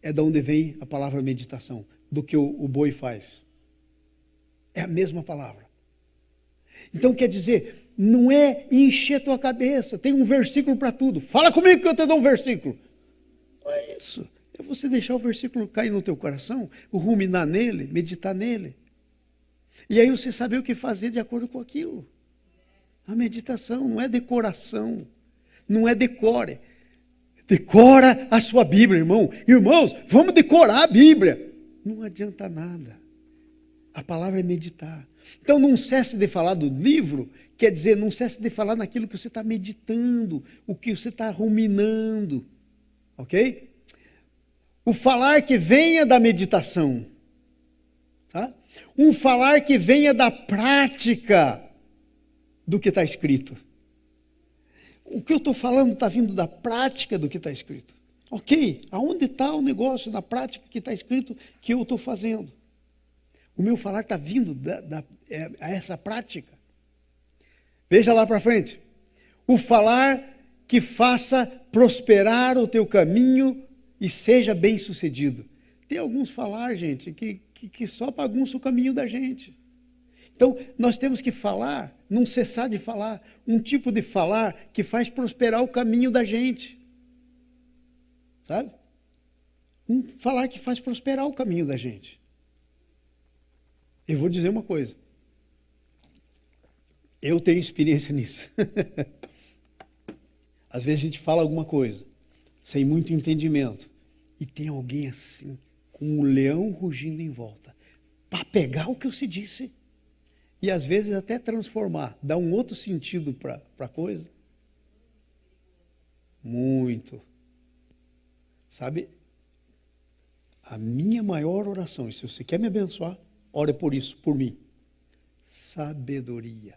é de onde vem a palavra meditação, do que o boi faz. É a mesma palavra. Então quer dizer, não é encher tua cabeça, tem um versículo para tudo. Fala comigo que eu te dou um versículo. Não é isso. É você deixar o versículo cair no teu coração, ruminar nele, meditar nele. E aí você saber o que fazer de acordo com aquilo. A meditação não é decoração, não é decore. Decora a sua Bíblia, irmão. Irmãos, vamos decorar a Bíblia. Não adianta nada. A palavra é meditar. Então não cesse de falar do livro, quer dizer, não cesse de falar naquilo que você está meditando, o que você está ruminando. Ok? O falar que venha da meditação. Tá? Um falar que venha da prática do que está escrito. O que eu estou falando está vindo da prática do que está escrito. Ok, aonde está o negócio na prática que está escrito que eu estou fazendo? O meu falar está vindo a essa prática. Veja lá para frente. O falar que faça prosperar o teu caminho e seja bem sucedido. Tem alguns falar, gente, que só bagunça o caminho da gente. Então, nós temos que falar, não cessar de falar, um tipo de falar que faz prosperar o caminho da gente. Sabe? Um falar que faz prosperar o caminho da gente. Eu vou dizer uma coisa. Eu tenho experiência nisso. Às vezes a gente fala alguma coisa, sem muito entendimento, e tem alguém assim, com um leão rugindo em volta, para pegar o que você disse. E às vezes até transformar, dar um outro sentido para a coisa. Muito. Sabe, a minha maior oração, e se você quer me abençoar, ore por isso, por mim. Sabedoria.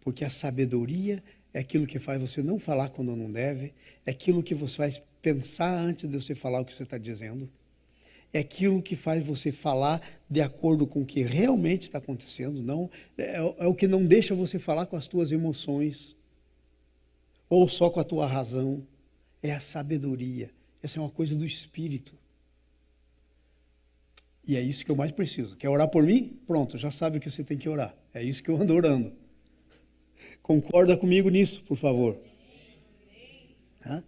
Porque a sabedoria é aquilo que faz você não falar quando não deve, é aquilo que você faz pensar antes de você falar o que você está dizendo. É aquilo que faz você falar de acordo com o que realmente está acontecendo, não é o que não deixa você falar com as tuas emoções, ou só com a tua razão. É a sabedoria. Essa é uma coisa do Espírito. E é isso que eu mais preciso. Quer orar por mim? Pronto, já sabe o que você tem que orar. É isso que eu ando orando. Concorda comigo nisso, por favor. Tá?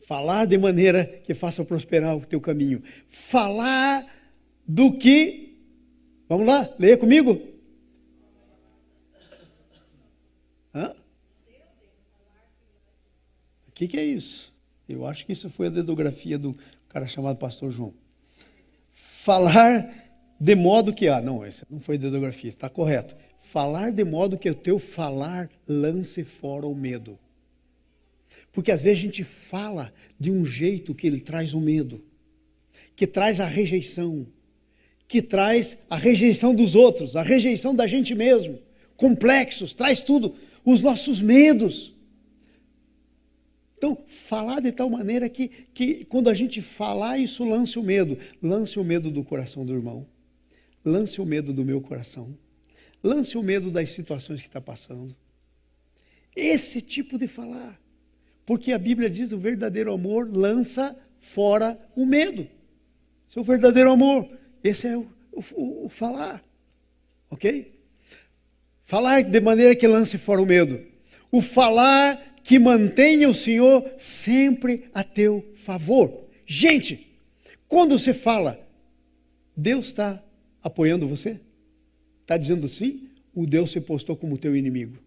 Falar de maneira que faça prosperar o teu caminho. Falar do que... Vamos lá, leia comigo. Hã? O que é isso? Eu acho que isso foi a dedografia do cara chamado Pastor João. Falar de modo que... não, essa não foi dedografia, está correto. Falar de modo que o teu falar lance fora o medo. Porque às vezes a gente fala de um jeito que ele traz o medo, que traz a rejeição, que traz a rejeição dos outros, a rejeição da gente mesmo, complexos, traz tudo, os nossos medos. Então, falar de tal maneira que quando a gente falar, isso lance o medo do coração do irmão, lance o medo do meu coração, lance o medo das situações que está passando. Esse tipo de falar. Porque a Bíblia diz: o verdadeiro amor lança fora o medo. Esse é o verdadeiro amor. Esse é o falar. Ok? Falar de maneira que lance fora o medo. O falar que mantenha o Senhor sempre a teu favor. Gente, quando você fala, Deus está apoiando você? Está dizendo sim? O Deus se postou como teu inimigo.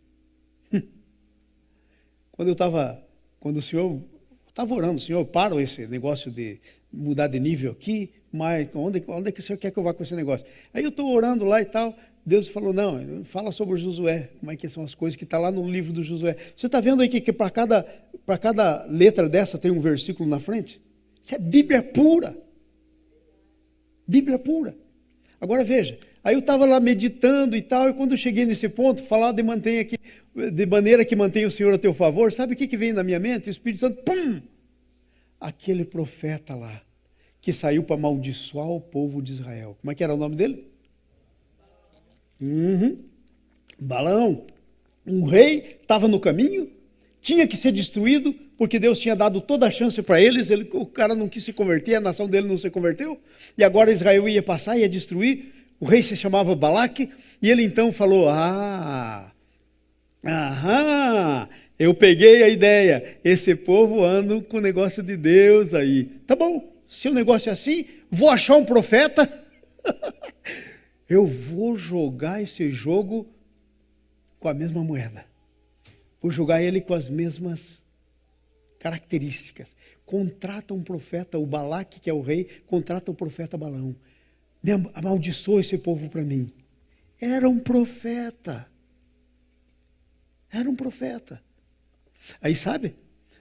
Quando o Senhor estava orando, Senhor, para esse negócio de mudar de nível aqui, mas onde é que o Senhor quer que eu vá com esse negócio? Aí eu estou orando lá e tal, Deus falou: não, fala sobre o Josué, como é que são as coisas que está lá no livro do Josué. Você está vendo aí que para cada letra dessa tem um versículo na frente? Isso é Bíblia pura. Bíblia pura. Agora veja, aí eu estava lá meditando e tal, e quando eu cheguei nesse ponto, falar de maneira que mantenha o Senhor a teu favor, sabe o que veio na minha mente? O Espírito Santo, pum! Aquele profeta lá, que saiu para amaldiçoar o povo de Israel. Como é que era o nome dele? Balão. Um rei estava no caminho, tinha que ser destruído, porque Deus tinha dado toda a chance para eles, o cara não quis se converter, a nação dele não se converteu, e agora Israel ia passar, ia destruir. O rei se chamava Balaque, e ele então falou: eu peguei a ideia, esse povo anda com o negócio de Deus aí. Tá bom, se o negócio é assim, vou achar um profeta, eu vou jogar esse jogo com a mesma moeda. Vou jogar ele com as mesmas características. Contrata um profeta, o Balaque, que é o rei, contrata o profeta Balaão. Amaldiçoa esse povo para mim. Era um profeta. Era um profeta. Aí sabe,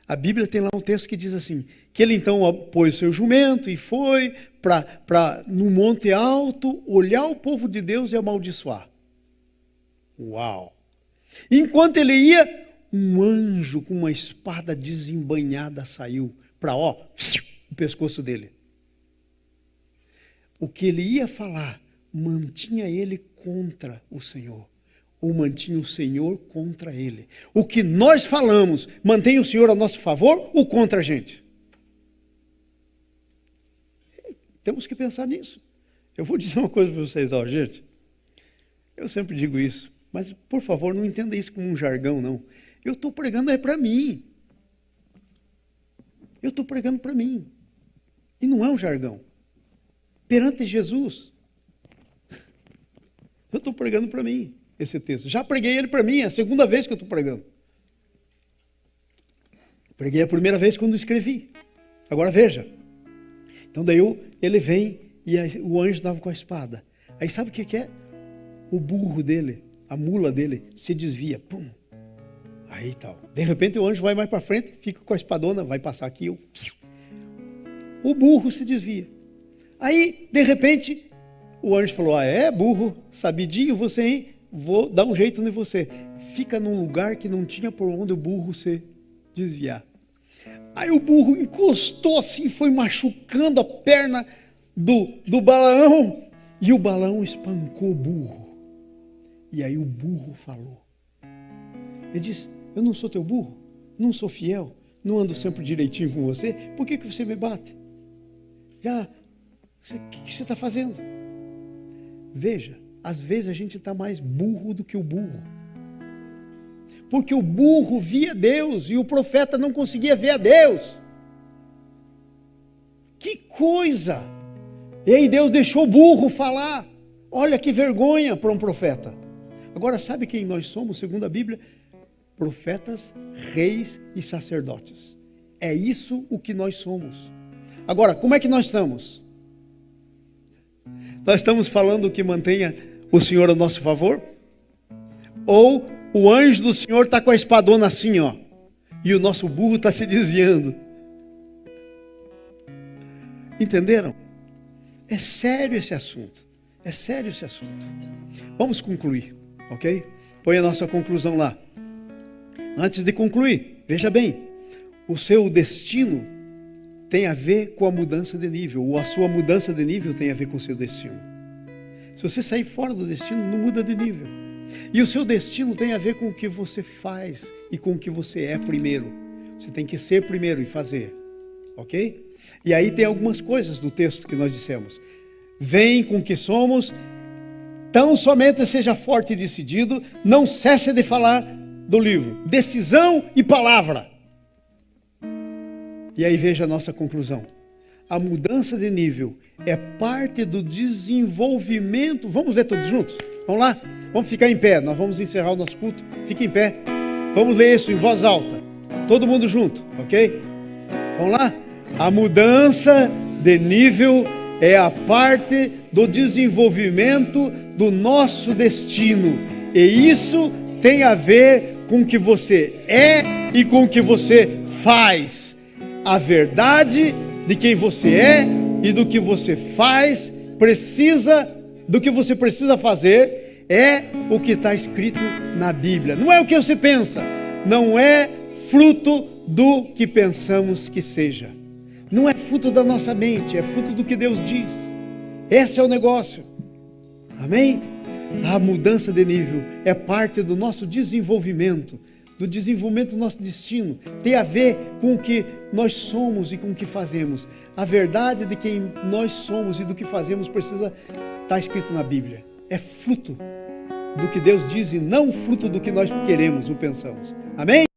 a Bíblia tem lá um texto que diz assim, que ele então pôs o seu jumento e foi para no monte alto olhar o povo de Deus e amaldiçoar. Uau! Enquanto ele ia, um anjo com uma espada desembainhada saiu para o pescoço dele. O que ele ia falar mantinha ele contra o Senhor, ou mantinha o Senhor contra ele. O que nós falamos mantém o Senhor a nosso favor ou contra a gente? Temos que pensar nisso. Eu vou dizer uma coisa para vocês, gente. Eu sempre digo isso, mas por favor não entenda isso como um jargão, não. Eu estou pregando para mim. Eu estou pregando para mim. E não é um jargão. Perante Jesus. Eu estou pregando para mim esse texto. Já preguei ele para mim, é a segunda vez que eu estou pregando. Preguei a primeira vez quando escrevi. Agora veja. Então daí ele vem e o anjo estava com a espada. Aí sabe o que é? O burro dele, a mula dele, se desvia. Pum. Aí tal. De repente o anjo vai mais para frente, fica com a espadona, vai passar aqui. O burro se desvia. Aí, de repente, o anjo falou: burro, sabidinho você, hein? Vou dar um jeito em você. Fica num lugar que não tinha por onde o burro se desviar. Aí o burro encostou assim, foi machucando a perna do Balaão, e o Balaão espancou o burro. E aí o burro falou. Ele disse: eu não sou teu burro, não sou fiel, não ando sempre direitinho com você, por que você me bate? O que você está fazendo? Veja, às vezes a gente está mais burro do que o burro. Porque o burro via Deus e o profeta não conseguia ver a Deus. Que coisa! E aí Deus deixou o burro falar. Olha que vergonha para um profeta. Agora sabe quem nós somos, segundo a Bíblia? Profetas, reis e sacerdotes. É isso o que nós somos. Agora, como é que nós estamos? Nós estamos falando que mantenha o Senhor a nosso favor? Ou o anjo do Senhor está com a espadona assim, e o nosso burro está se desviando? Entenderam? É sério esse assunto. É sério esse assunto. Vamos concluir, ok? Põe a nossa conclusão lá. Antes de concluir, veja bem, o seu destino tem a ver com a mudança de nível, ou a sua mudança de nível tem a ver com o seu destino. Se você sair fora do destino, não muda de nível. E o seu destino tem a ver com o que você faz e com o que você é primeiro. Você tem que ser primeiro e fazer, ok? E aí tem algumas coisas do texto que nós dissemos. Vem com o que somos, tão somente seja forte e decidido, não cesse de falar do livro. Decisão e palavra. E aí veja a nossa conclusão. A mudança de nível é parte do desenvolvimento. Vamos ler todos juntos? Vamos lá? Vamos ficar em pé. Nós vamos encerrar o nosso culto. Fique em pé. Vamos ler isso em voz alta. Todo mundo junto, ok? Vamos lá? A mudança de nível é a parte do desenvolvimento do nosso destino. E isso tem a ver com o que você é e com o que você faz. A verdade de quem você é e do que você faz, do que você precisa fazer, é o que está escrito na Bíblia. Não é o que você pensa, não é fruto do que pensamos que seja. Não é fruto da nossa mente, é fruto do que Deus diz. Esse é o negócio. Amém? A mudança de nível é parte do nosso desenvolvimento, do desenvolvimento do nosso destino. Tem a ver com o que nós somos e com o que fazemos. A verdade de quem nós somos e do que fazemos precisa estar escrito na Bíblia. É fruto do que Deus diz e não fruto do que nós queremos ou pensamos. Amém?